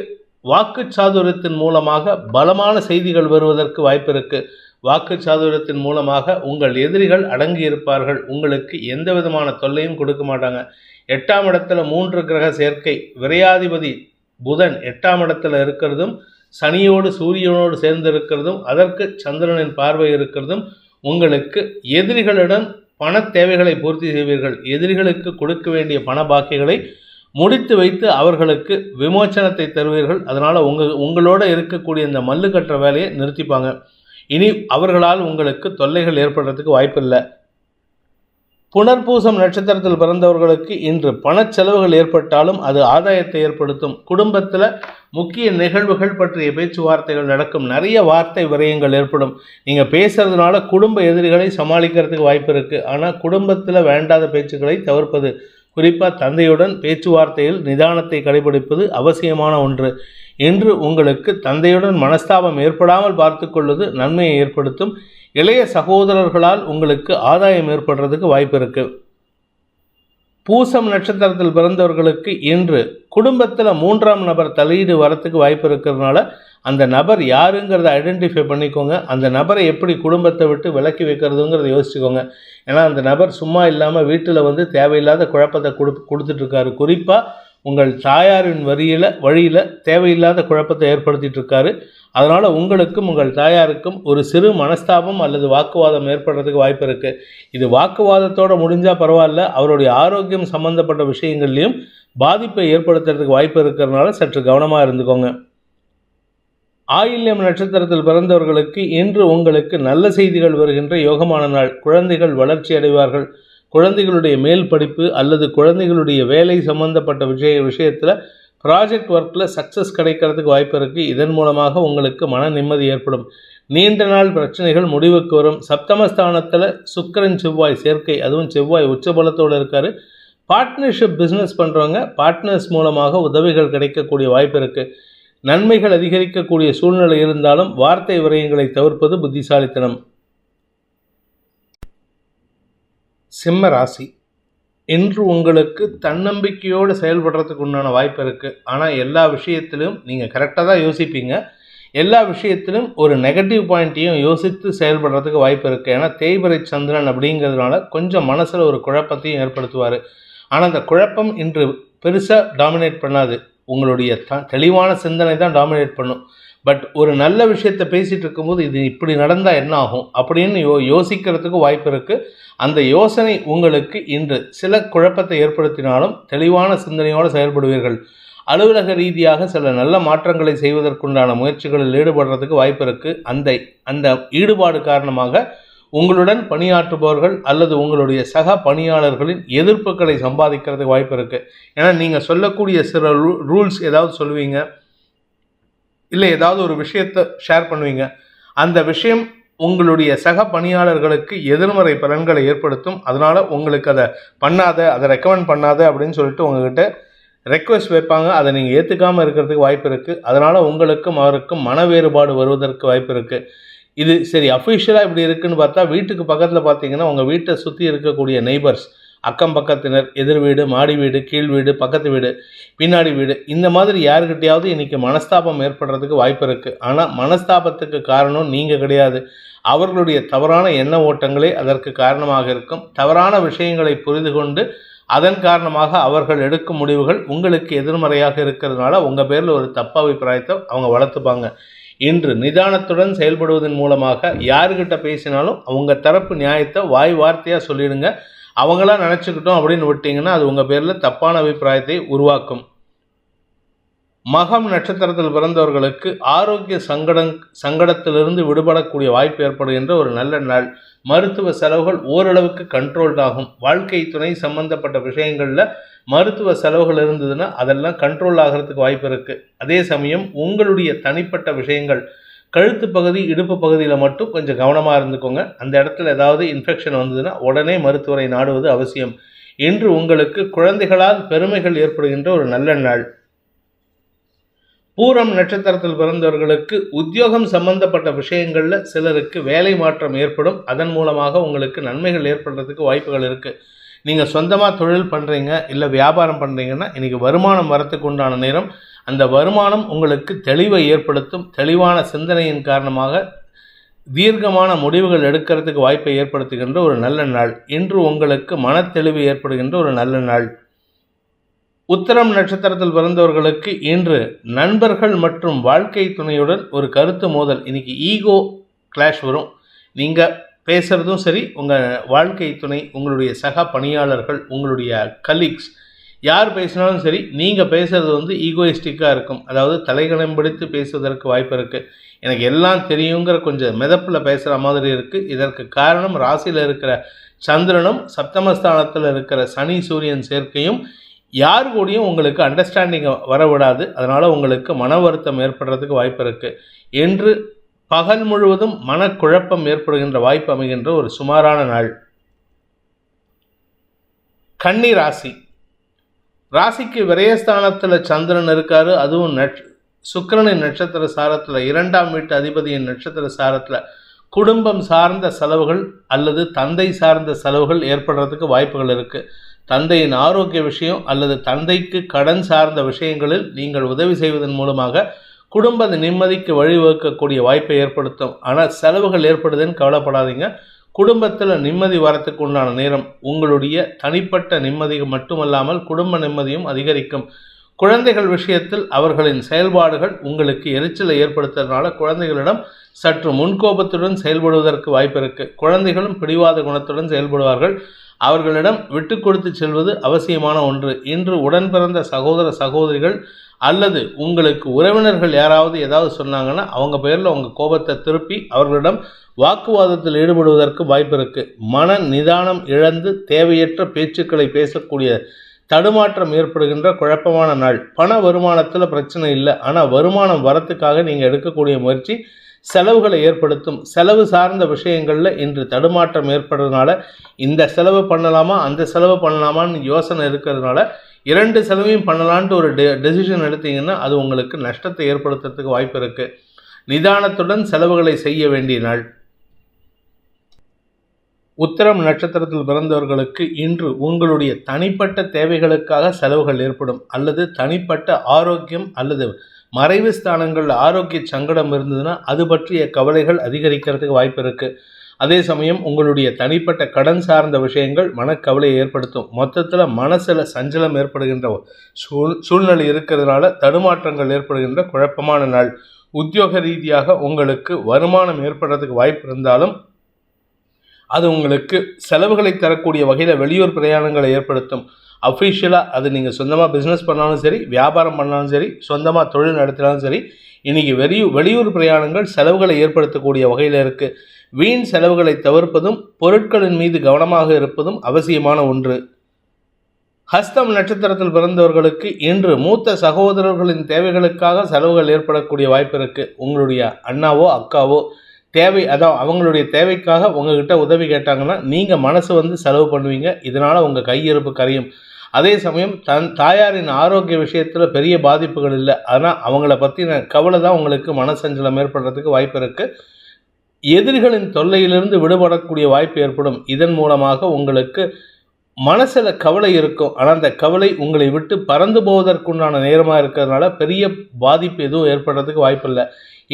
வாக்கு சாதுரியத்தின் மூலமாக பலமான செய்திகள் வருவதற்கு வாய்ப்பு இருக்குது. வாக்கு சாதுரியத்தின் மூலமாக உங்கள் எதிரிகள் அடங்கி இருப்பார்கள். உங்களுக்கு எந்த விதமான தொல்லையும் கொடுக்க மாட்டாங்க. 8ஆம் இடத்துல 3 கிரக சேர்க்கை. விரையாதிபதி புதன் 8ஆம் இடத்துல இருக்கிறதும் சனியோடு சூரியனோடு சேர்ந்து இருக்கிறதும் அதற்கு சந்திரனின் பார்வை இருக்கிறதும் உங்களுக்கு எதிரிகளிடம் பண தேவைகளை பூர்த்தி செய்வீர்கள். எதிரிகளுக்கு கொடுக்க வேண்டிய பண பாக்கிகளை முடித்து வைத்து அவர்களுக்கு விமோச்சனத்தை தருவீர்கள். அதனால் உங்களோட இருக்கக்கூடிய இந்த மல்லு கட்டுற வேலையை நிறுத்திப்பாங்க. இனி அவர்களால் உங்களுக்கு தொல்லைகள் ஏற்படுறதுக்கு வாய்ப்பில்லை. புனர்பூசம் நட்சத்திரத்தில் பிறந்தவர்களுக்கு இன்று பணச்செலவுகள் ஏற்பட்டாலும் அது ஆதாயத்தை ஏற்படுத்தும். குடும்பத்தில் முக்கிய நிகழ்வுகள் பற்றிய பேச்சுவார்த்தைகள் நடக்கும். நிறைய வார்த்தை விரயங்கள் ஏற்படும். நீங்கள் பேசுறதுனால குடும்ப எதிரிகளை சமாளிக்கிறதுக்கு வாய்ப்பு இருக்குது. ஆனால் குடும்பத்தில் வேண்டாத பேச்சுக்களை தவிர்ப்பது, குறிப்பாக தந்தையுடன் பேச்சுவார்த்தையில் நிதானத்தை கடைபிடிப்பது அவசியமான ஒன்று. இன்று உங்களுக்கு தந்தையுடன் மனஸ்தாபம் ஏற்படாமல் பார்த்து கொள்வது நன்மையை ஏற்படுத்தும். இளைய சகோதரர்களால் உங்களுக்கு ஆதாயம் ஏற்படுறதுக்கு வாய்ப்பு இருக்குது. பூசம் நட்சத்திரத்தில் பிறந்தவர்களுக்கு இன்று குடும்பத்தில் 3ஆம் நபர் தலையீடு வரத்துக்கு வாய்ப்பு இருக்கிறதுனால அந்த நபர் யாருங்கிறத ஐடென்டிஃபை பண்ணிக்கோங்க. அந்த நபரை எப்படி குடும்பத்தை விட்டு விலக்கி வைக்கிறதுங்கிறத யோசிச்சுக்கோங்க. ஏன்னா அந்த நபர் சும்மா இல்லாமல் வீட்டில் தேவையில்லாத குழப்பத்தை கொடுத்துட்ருக்காரு. குறிப்பாக உங்கள் தாயாரின் வழியில் தேவையில்லாத குழப்பத்தை ஏற்படுத்திகிட்டு இருக்காரு. அதனால் உங்களுக்கும் உங்கள் தாயாருக்கும் ஒரு சிறு மனஸ்தாபம் அல்லது வாக்குவாதம் ஏற்படுறதுக்கு வாய்ப்பு இருக்குது. இது வாக்குவாதத்தோடு முடிஞ்சால் பரவாயில்ல, அவருடைய ஆரோக்கியம் சம்மந்தப்பட்ட விஷயங்கள்லையும் பாதிப்பை ஏற்படுத்துறதுக்கு வாய்ப்பு இருக்கிறதுனால சற்று கவனமாக இருந்துக்கோங்க. ஆயில்யம் நட்சத்திரத்தில் பிறந்தவர்களுக்கு இன்று உங்களுக்கு நல்ல செய்திகள் வருகின்ற யோகமான நாள். குழந்தைகள் வளர்ச்சி அடைவார்கள். குழந்தைகளுடைய மேல் படிப்பு அல்லது குழந்தைகளுடைய வேலை சம்பந்தப்பட்ட விஷயத்தில் ப்ராஜெக்ட் ஒர்க்கில் சக்ஸஸ் கிடைக்கிறதுக்கு வாய்ப்பு இருக்குது. இதன் மூலமாக உங்களுக்கு மன நிம்மதி ஏற்படும். நீண்ட நாள் பிரச்சனைகள் முடிவுக்கு வரும். சப்தமஸ்தானத்தில் சுக்கிரன் செவ்வாய் சேர்க்கை, அதுவும் செவ்வாய் உச்சபலத்தோடு இருக்கார். பார்ட்னர்ஷிப் பிஸ்னஸ் பண்ணுறவங்க பார்ட்னர்ஸ் மூலமாக உதவிகள் கிடைக்கக்கூடிய வாய்ப்பு இருக்குது. நன்மைகள் அதிகரிக்கக்கூடிய சூழ்நிலை இருந்தாலும் வார்த்தை விரயங்களை தவிர்ப்பது புத்திசாலித்தனம். சிம்ம ராசி, இன்று உங்களுக்கு தன்னம்பிக்கையோடு செயல்படுறதுக்கு உண்டான வாய்ப்பு இருக்குது. ஆனால் எல்லா விஷயத்திலும் நீங்கள் கரெக்டாக தான் யோசிப்பீங்க. எல்லா விஷயத்திலும் ஒரு நெகட்டிவ் பாயிண்ட்டையும் யோசித்து செயல்படுறதுக்கு வாய்ப்பு இருக்குது. ஏன்னா தேய்பிறை சந்திரன் அப்படிங்கிறதுனால கொஞ்சம் மனசில் ஒரு குழப்பத்தையும் ஏற்படுத்துவார். ஆனால் அந்த குழப்பம் இன்று பெருசாக டாமினேட் பண்ணாது. உங்களுடைய தெளிவான சிந்தனை தான் டாமினேட் பண்ணும். பட் ஒரு நல்ல விஷயத்தை பேசிகிட்டு இருக்கும்போது இது இப்படி நடந்தால் என்ன ஆகும் அப்படின்னு யோசிக்கிறதுக்கு வாய்ப்பு இருக்குது. அந்த யோசனை உங்களுக்கு இன்று சில குழப்பத்தை ஏற்படுத்தினாலும் தெளிவான சிந்தனையோடு செயல்படுவீர்கள். அலுவலக ரீதியாக சில நல்ல மாற்றங்களை செய்வதற்குண்டான முயற்சிகளில் ஈடுபடுறதுக்கு வாய்ப்பு இருக்குது. அந்த ஈடுபாடு காரணமாக உங்களுடன் பணியாற்றுபவர்கள் அல்லது உங்களுடைய சக பணியாளர்களின் எதிர்ப்புகளை சம்பாதிக்கிறதுக்கு வாய்ப்பு இருக்குது. ஏன்னா நீங்கள் சொல்லக்கூடிய சில ரூல்ஸ் ஏதாவது சொல்லுவீங்க, இல்லை ஏதாவது ஒரு விஷயத்தை ஷேர் பண்ணுவீங்க. அந்த விஷயம் உங்களுடைய சக பணியாளர்களுக்கு எதிர்மறை பலன்களை ஏற்படுத்தும். அதனால் உங்களுக்கு அதை ரெக்கமெண்ட் பண்ணாத அப்படின்னு சொல்லிட்டு உங்ககிட்ட ரெக்வெஸ்ட் வைப்பாங்க. அதை நீங்கள் ஏற்றுக்காமல் இருக்கிறதுக்கு வாய்ப்பு இருக்குது. அதனால் உங்களுக்கும் அவருக்கும் மன வேறுபாடு வருவதற்கு வாய்ப்பு இருக்குது. இது சரி அஃபிஷியலாக இப்படி இருக்குதுன்னு பார்த்தா வீட்டுக்கு பக்கத்தில் பார்த்தீங்கன்னா உங்கள் வீட்டை சுற்றி இருக்கக்கூடிய நெய்பர்ஸ், அக்கம் பக்கத்தினர், எதிர் வீடு, மாடி வீடு, கீழ் வீடு, பக்கத்து வீடு, பின்னாடி வீடு, இந்த மாதிரி யாருக்கிட்டையாவது இன்றைக்கி மனஸ்தாபம் ஏற்படுறதுக்கு வாய்ப்பு இருக்குது. ஆனால் மனஸ்தாபத்துக்கு காரணம் நீங்கள் கிடையாது. அவர்களுடைய தவறான எண்ண ஓட்டங்களே அதற்கு காரணமாக இருக்கும். தவறான விஷயங்களை புரிந்து கொண்டு அதன் காரணமாக அவர்கள் எடுக்கும் முடிவுகள் உங்களுக்கு எதிர்மறையாக இருக்கிறதுனால உங்கள் பேரில் ஒரு தப்பு அபிப்பிராயத்தை அவங்க வளர்த்துப்பாங்க. இன்று நிதானத்துடன் செயல்படுவதன் மூலமாக யாருக்கிட்ட பேசினாலும் அவங்க தரப்பு நியாயத்தை வார்த்தையாக சொல்லிடுங்க. அவங்களா நினச்சிக்கிட்டோம் அப்படின்னு விட்டீங்கன்னா அது உங்கள் பேரில் தப்பான அபிப்பிராயத்தை உருவாக்கும். மகம் நட்சத்திரத்தில் பிறந்தவர்களுக்கு ஆரோக்கிய சங்கடத்திலிருந்து விடுபடக்கூடிய வாய்ப்பு ஏற்படுகின்ற ஒரு நல்ல நாள். மருத்துவ செலவுகள் ஓரளவுக்கு கண்ட்ரோல்ட் ஆகும். வாழ்க்கை துணை சம்பந்தப்பட்ட விஷயங்களில் மருத்துவ செலவுகள் இருந்ததுன்னா அதெல்லாம் கண்ட்ரோல் ஆகிறதுக்கு வாய்ப்பு இருக்குது. அதே சமயம் உங்களுடைய தனிப்பட்ட விஷயங்கள், கழுத்து பகுதி, இடுப்பு பகுதியில் மட்டும் கொஞ்சம் கவனமாக இருந்துக்கோங்க. அந்த இடத்துல ஏதாவது இன்ஃபெக்ஷன் வந்ததுன்னா உடனே மருத்துவரை நாடுவது அவசியம். இன்று உங்களுக்கு குழந்தைகளால் பெருமைகள் ஏற்படுகின்ற ஒரு நல்ல நாள். பூரம் நட்சத்திரத்தில் பிறந்தவர்களுக்கு உத்தியோகம் சம்பந்தப்பட்ட விஷயங்களில் சிலருக்கு வேலை மாற்றம் ஏற்படும். அதன் மூலமாக உங்களுக்கு நன்மைகள் ஏற்படுறதுக்கு வாய்ப்புகள் இருக்குது. நீங்கள் சொந்தமாக தொழில் பண்ணுறீங்க, இல்லை வியாபாரம் பண்ணுறீங்கன்னா இன்றைக்கி வருமானம் வரத்துக்கு உண்டான நேரம். அந்த வருமானம் உங்களுக்கு தெளிவை ஏற்படுத்தும். தெளிவான சிந்தனையின் காரணமாக தீர்க்கமான முடிவுகள் எடுக்கிறதுக்கு வாய்ப்பை ஏற்படுத்துகின்ற ஒரு நல்ல நாள். இன்று உங்களுக்கு மனத்தெளிவு ஏற்படுகின்ற ஒரு நல்ல நாள். உத்திரம் நட்சத்திரத்தில் பிறந்தவர்களுக்கு இன்று நண்பர்கள் மற்றும் வாழ்க்கை துணையுடன் ஒரு கருத்து மோதல். இன்றைக்கி ஈகோ கிளாஷ் வரும். நீங்கள் பேசுகிறதும் சரி, உங்கள் வாழ்க்கை துணை, உங்களுடைய சக பணியாளர்கள், உங்களுடைய கலீக்ஸ் யார் பேசினாலும் சரி, நீங்கள் பேசுகிறது ஈகோயிஸ்டிக்காக இருக்கும். அதாவது தலைகணம் பிடித்து பேசுவதற்கு வாய்ப்பு இருக்குது. எனக்கு எல்லாம் தெரியுங்கிற கொஞ்சம் மிதப்பில் பேசுகிற மாதிரி இருக்குது. இதற்கு காரணம் ராசியில் இருக்கிற சந்திரனும் சப்தமஸ்தானத்தில் இருக்கிற சனி சூரியன் சேர்க்கையும் யார் கூடயும் உங்களுக்கு அண்டர்ஸ்டாண்டிங்கை வரவிடாது. அதனால் உங்களுக்கு மன வருத்தம் ஏற்படுறதுக்கு வாய்ப்பு இருக்குது. என்று பகல் முழுவதும் மனக்குழப்பம் ஏற்படுகின்ற வாய்ப்பு அமைகின்ற ஒரு சுமாரான நாள். கன்னி ராசி, ராசிக்கு விரயஸ்தானத்தில் சந்திரன் இருக்காரு. அதுவும் சுக்கிரனின் நட்சத்திர சாரத்தில் 2ஆம் வீட்டு அதிபதியின் நட்சத்திர சாரத்தில் குடும்பம் சார்ந்த செலவுகள் அல்லது தந்தை சார்ந்த செலவுகள் ஏற்படுறதுக்கு வாய்ப்புகள் இருக்குது. தந்தையின் ஆரோக்கிய விஷயம் அல்லது தந்தைக்கு கடன் சார்ந்த விஷயங்களில் நீங்கள் உதவி செய்வதன் மூலமாக குடும்ப நிம்மதிக்கு வழிவகுக்கக்கூடிய வாய்ப்பை ஏற்படுத்தும். ஆனால் செலவுகள் ஏற்படுதுன்னு கவலைப்படாதீங்க. குடும்பத்தில் நிம்மதி வரத்துக்கு உண்டான நேரம். உங்களுடைய தனிப்பட்ட நிம்மதி மட்டுமல்லாமல் குடும்ப நிம்மதியும் அதிகரிக்கும். குழந்தைகள் விஷயத்தில் அவர்களின் செயல்பாடுகள் உங்களுக்கு எரிச்சலை ஏற்படுத்துறதுனால குழந்தைகளிடம் சற்று முன்கோபத்துடன் செயல்படுவதற்கு வாய்ப்பு இருக்குது. குழந்தைகளும் பிடிவாத குணத்துடன் செயல்படுவார்கள். அவர்களிடம் விட்டு கொடுத்து செல்வது அவசியமான ஒன்று. இன்று உடன் பிறந்த சகோதர சகோதரிகள் அல்லது உங்களுக்கு உறவினர்கள் யாராவது ஏதாவது சொன்னாங்கன்னா அவங்க பேரில் உங்கள் கோபத்தை திருப்பி அவர்களிடம் வாக்குவாதத்தில் ஈடுபடுவதற்கு வாய்ப்பு இருக்குது. மன நிதானம் இழந்து தேவையற்ற பேச்சுக்களை பேசக்கூடிய தடுமாற்றம் ஏற்படுகின்ற குழப்பமான நாள். பண வருமானத்தில் பிரச்சனை இல்லை. ஆனால் வருமானம் வரத்துக்காக நீங்கள் எடுக்கக்கூடிய முயற்சி செலவுகளை ஏற்படுத்தும். செலவு சார்ந்த விஷயங்களில் இன்று தடுமாற்றம் ஏற்படுறதுனால இந்த செலவு பண்ணலாமா அந்த செலவு பண்ணலாமான்னு யோசனை இருக்கிறதுனால 2 செலவையும் பண்ணலான்ட்டு ஒரு டெசிஷன் எடுத்தீங்கன்னா அது உங்களுக்கு நஷ்டத்தை ஏற்படுத்துறதுக்கு வாய்ப்பு இருக்குது. நிதானத்துடன் செலவுகளை செய்ய வேண்டிய நாள். உத்திரம் நட்சத்திரத்தில் பிறந்தவர்களுக்கு இன்று உங்களுடைய தனிப்பட்ட தேவைகளுக்காக செலவுகள் ஏற்படும். அல்லது தனிப்பட்ட ஆரோக்கியம் அல்லது மறைவு ஸ்தானங்களில் ஆரோக்கிய சங்கடம் இருந்ததுன்னா அது பற்றிய கவலைகள் அதிகரிக்கிறதுக்கு வாய்ப்பு இருக்குது. அதே சமயம் உங்களுடைய தனிப்பட்ட கடன் சார்ந்த விஷயங்கள் மனக்கவலையை ஏற்படுத்தும். மொத்தத்தில் மனசில் சஞ்சலம் ஏற்படுகின்ற சூழ்நிலை இருக்கிறதுனால தடுமாற்றங்கள் ஏற்படுகின்ற குழப்பமான நாள். உத்தியோக ரீதியாக உங்களுக்கு வருமானம் ஏற்படுறதுக்கு வாய்ப்பு இருந்தாலும் அது உங்களுக்கு செலவுகளை தரக்கூடிய வகையில் வெளியூர் பிரயாணங்களை ஏற்படுத்தும். அஃபிஷியலாக அது நீங்கள் சொந்தமாக பிஸ்னஸ் பண்ணாலும் சரி, வியாபாரம் பண்ணாலும் சரி, சொந்தமாக தொழில் நடத்தினாலும் சரி, இன்றைக்கி வெளியூர் பிரயாணங்கள் செலவுகளை ஏற்படுத்தக்கூடிய வகையில் இருக்குது. வீண் செலவுகளை தவிர்ப்பதும் பொருட்களின் மீது கவனமாக இருப்பதும் அவசியமான ஒன்று. ஹஸ்தம் நட்சத்திரத்தில் பிறந்தவர்களுக்கு இன்று மூத்த சகோதரர்களின் தேவைகளுக்காக செலவுகள் ஏற்படக்கூடிய வாய்ப்பு இருக்குது. உங்களுடைய அண்ணாவோ அக்காவோ அவங்களுடைய தேவைக்காக உங்ககிட்ட உதவி கேட்டாங்கன்னா நீங்கள் மனசு செலவு பண்ணுவீங்க. இதனால் உங்கள் கையிருப்பு கரையும். அதே சமயம் தாயாரின் ஆரோக்கிய விஷயத்தில் பெரிய பாதிப்புகள் இல்லை. ஆனால் அவங்கள பற்றின கவலை தான் உங்களுக்கு மனசஞ்சலம் ஏற்படுறதுக்கு வாய்ப்பு இருக்குது. எதிரிகளின் தொல்லையிலிருந்து விடுபடக்கூடிய வாய்ப்பு ஏற்படும். இதன் மூலமாக உங்களுக்கு மனசில் கவலை இருக்கும். ஆனால் அந்த கவலை உங்களை விட்டு பறந்து போவதற்குண்டான நேரமாக இருக்கிறதுனால பெரிய பாதிப்பு எதுவும் ஏற்படுறதுக்கு வாய்ப்பு இல்லை.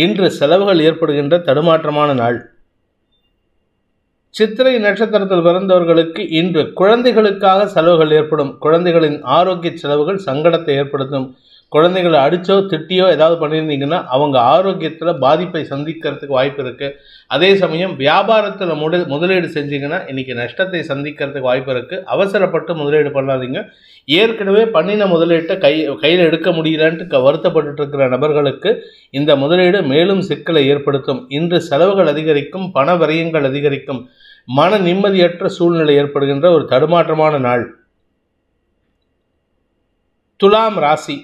இன்று செலவுகள் ஏற்படுகின்ற தடுமாற்றமான நாள். சித்திரை நட்சத்திரத்தில் பிறந்தவர்களுக்கு இன்று குழந்தைகளுக்காக செலவுகள் ஏற்படும். குழந்தைகளின் ஆரோக்கிய செலவுகள் சங்கடத்தை ஏற்படுத்தும். குழந்தைகளை அடித்தோ திட்டியோ ஏதாவது பண்ணியிருந்தீங்கன்னா அவங்க ஆரோக்கியத்தில் பாதிப்பை சந்திக்கிறதுக்கு வாய்ப்பு இருக்குது. அதே சமயம் வியாபாரத்தில் முதலீடு செஞ்சீங்கன்னா இன்றைக்கி நஷ்டத்தை சந்திக்கிறதுக்கு வாய்ப்பு இருக்குது. அவசரப்பட்டு முதலீடு பண்ணாதீங்க. ஏற்கனவே பண்ணின முதலீட்டை கையில் எடுக்க முடியலன்ட்டு வருத்தப்பட்டு இருக்கிற நபர்களுக்கு இந்த முதலீடு மேலும் சிக்கலை ஏற்படுத்தும். இன்று செலவுகள் அதிகரிக்கும், பண விரயங்கள் அதிகரிக்கும், மன நிம்மதியற்ற சூழ்நிலை ஏற்படுகின்ற ஒரு தடுமாற்றமான நாள். துலாம் ராசி.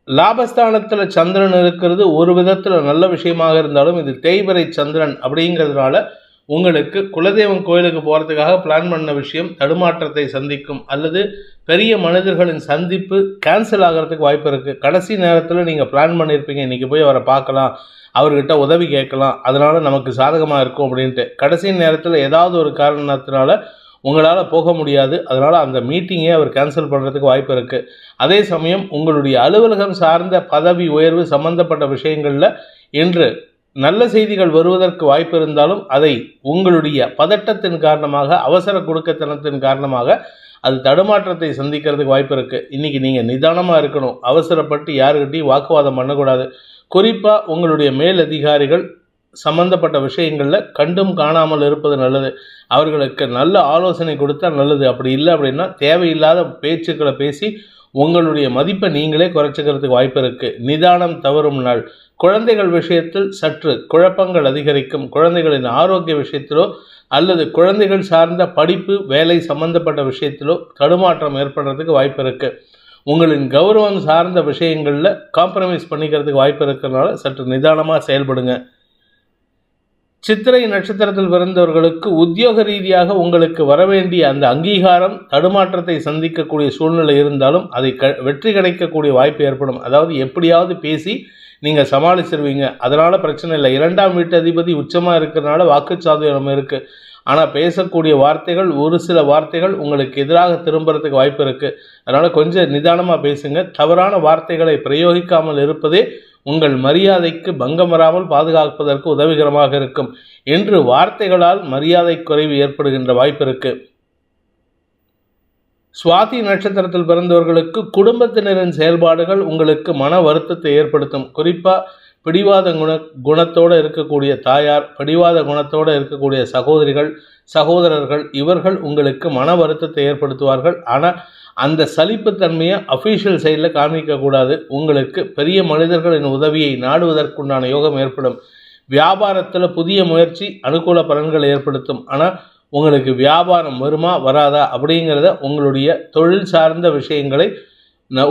லாபஸ்தானத்தில் சந்திரன் இருக்கிறது ஒரு விதத்தில் நல்ல விஷயமாக இருந்தாலும் இது தேய்பிறை சந்திரன் அப்படிங்கிறதுனால உங்களுக்கு குலதெய்வம் கோயிலுக்கு போகிறதுக்காக பிளான் பண்ண விஷயம் தடுமாற்றத்தை சந்திக்கும். அல்லது பெரிய மனிதர்களின் சந்திப்பு கேன்சல் ஆகிறதுக்கு வாய்ப்பு இருக்குது. கடைசி நேரத்தில் நீங்கள் பிளான் பண்ணியிருப்பீங்க இன்றைக்கி போய் அவரை பார்க்கலாம், அவர்கிட்ட உதவி கேட்கலாம், அதனால் நமக்கு சாதகமாக இருக்கும் அப்படின்ட்டு. கடைசி நேரத்தில் ஏதாவது ஒரு காரணத்தினால உங்களால் போக முடியாது. அதனால் அந்த மீட்டிங்கை அவர் கேன்சல் பண்ணுறதுக்கு வாய்ப்பு இருக்குது. அதே சமயம் உங்களுடைய அலுவலகம் சார்ந்த பதவி உயர்வு சம்பந்தப்பட்ட விஷயங்களில் இன்று நல்ல செய்திகள் வருவதற்கு வாய்ப்பு இருந்தாலும் அதை உங்களுடைய பதட்டத்தின் காரணமாக, அவசர குடுக்கத்தனத்தின் காரணமாக அது தடுமாற்றத்தை சந்திக்கிறதுக்கு வாய்ப்பு இருக்குது. இன்றைக்கி நீங்கள் நிதானமாக இருக்கணும். அவசரப்பட்டு யாருக்கிட்டையும் வாக்குவாதம் பண்ணக்கூடாது. குறிப்பாக உங்களுடைய மேலதிகாரிகள் சம்பந்தப்பட்ட விஷயங்களில் கண்டும் காணாமல் இருப்பது நல்லது. அவர்களுக்கு நல்ல ஆலோசனை கொடுத்தா நல்லது. அப்படி இல்லை அப்படின்னா தேவையில்லாத பேச்சுக்களை பேசி உங்களுடைய மதிப்பை நீங்களே குறைச்சிக்கிறதுக்கு வாய்ப்பு இருக்குது. நிதானம் தவறும் நாள். குழந்தைகள் விஷயத்தில் சற்று குழப்பங்கள் அதிகரிக்கும். குழந்தைகளின் ஆரோக்கிய விஷயத்திலோ அல்லது குழந்தைகள் சார்ந்த படிப்பு வேலை சம்பந்தப்பட்ட விஷயத்திலோ தடுமாற்றம் ஏற்படுறதுக்கு வாய்ப்பு இருக்குது. உங்களின் கௌரவம் சார்ந்த விஷயங்களில் காம்ப்ரமைஸ் பண்ணிக்கிறதுக்கு வாய்ப்பு இருக்கிறதுனால சற்று நிதானமாக செயல்படுங்க. சித்திரை நட்சத்திரத்தில் பிறந்தவர்களுக்கு உத்தியோக ரீதியாக உங்களுக்கு வரவேண்டிய அந்த அங்கீகாரம் தடுமாற்றத்தை சந்திக்கக்கூடிய சூழ்நிலை இருந்தாலும் அதை வெற்றி கிடைக்கக்கூடிய வாய்ப்பு ஏற்படும். அதாவது எப்படியாவது பேசி நீங்கள் சமாளிச்சிருவீங்க. அதனால் பிரச்சனை இல்லை. 2ஆம் வீட்டு அதிபதி உச்சமாக இருக்கிறதுனால வாக்குச்சாதுரியம் இருக்குது. ஆனால் பேசக்கூடிய வார்த்தைகள், ஒரு சில வார்த்தைகள் உங்களுக்கு எதிராக திரும்புறதுக்கு வாய்ப்பு இருக்குது. அதனால் கொஞ்சம் நிதானமாக பேசுங்க. தவறான வார்த்தைகளை பிரயோகிக்காமல் இருப்பதே உங்கள் மரியாதைக்கு பங்கம் வராமல் பாதுகாப்பதற்கு உதவிகரமாக இருக்கும். என்று வார்த்தைகளால் மரியாதை குறைவு ஏற்படுகின்ற வாய்ப்பு இருக்குது. சுவாதி நட்சத்திரத்தில் பிறந்தவர்களுக்கு குடும்பத்தினரின் செயல்பாடுகள் உங்களுக்கு மன வருத்தத்தை ஏற்படுத்தும். குறிப்பாக பிடிவாத குணத்தோடு இருக்கக்கூடிய தாயார், பிடிவாத குணத்தோடு இருக்கக்கூடிய சகோதரர்கள் இவர்கள் உங்களுக்கு மன வருத்தத்தை ஏற்படுத்துவார்கள். ஆனால் அந்த சலிப்புத்தன்மையை அஃபீஷியல் சைடில் காமிக்கக்கூடாது. உங்களுக்கு பெரிய மனிதர்களின் உதவியை நாடுவதற்குண்டான யோகம் ஏற்படும். வியாபாரத்தில் புதிய முயற்சி அனுகூல பலன்களை ஏற்படுத்தும். ஆனால் உங்களுக்கு வியாபாரம் வருமா வராதா அப்படிங்கிறத உங்களுடைய தொழில் சார்ந்த விஷயங்களை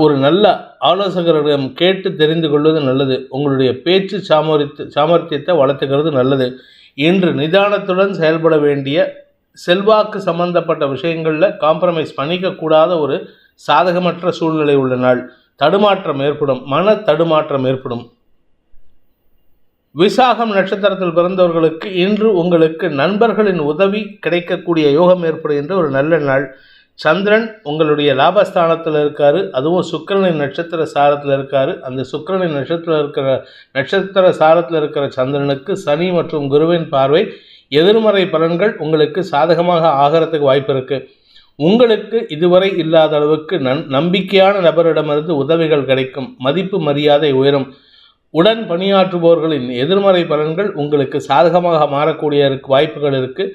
ஒரு நல்ல ஆலோசகரிடம் கேட்டு தெரிந்து கொள்வது நல்லது. உங்களுடைய பேச்சு சாமர்த்தியத்தை வளர்த்துக்கிறது நல்லது. இன்று நிதானத்துடன் செயல்பட வேண்டிய, செல்வாக்கு சம்பந்தப்பட்ட விஷயங்களில் காம்ப்ரமைஸ் பண்ணிக்கக்கூடாத ஒரு சாதகமற்ற சூழ்நிலை உள்ள நாள். தடுமாற்றம் ஏற்படும், மன தடுமாற்றம் ஏற்படும். விசாகம் நட்சத்திரத்தில் பிறந்தவர்களுக்கு இன்று உங்களுக்கு நண்பர்களின் உதவி கிடைக்கக்கூடிய யோகம் ஏற்படுகின்ற ஒரு நல்ல நாள். சந்திரன் உங்களுடைய லாபஸ்தானத்தில் இருக்காரு. அதுவும் சுக்கிரனின் நட்சத்திர சாரத்தில் இருக்காரு. அந்த சுக்கிரனின் நட்சத்திர சாரத்தில் இருக்கிற சந்திரனுக்கு சனி மற்றும் குருவின் பார்வை எதிர்மறை பலன்கள் உங்களுக்கு சாதகமாக ஆகிறதுக்கு வாய்ப்பு இருக்கு. உங்களுக்கு இதுவரை இல்லாத அளவுக்கு நம்பிக்கையான நபரிடமிருந்து உதவிகள் கிடைக்கும். மதிப்பு மரியாதை உயரும். உடன் பணியாற்றுபவர்களின் எதிர்மறை பலன்கள் உங்களுக்கு சாதகமாக மாறக்கூடிய வாய்ப்புகள் இருக்குது.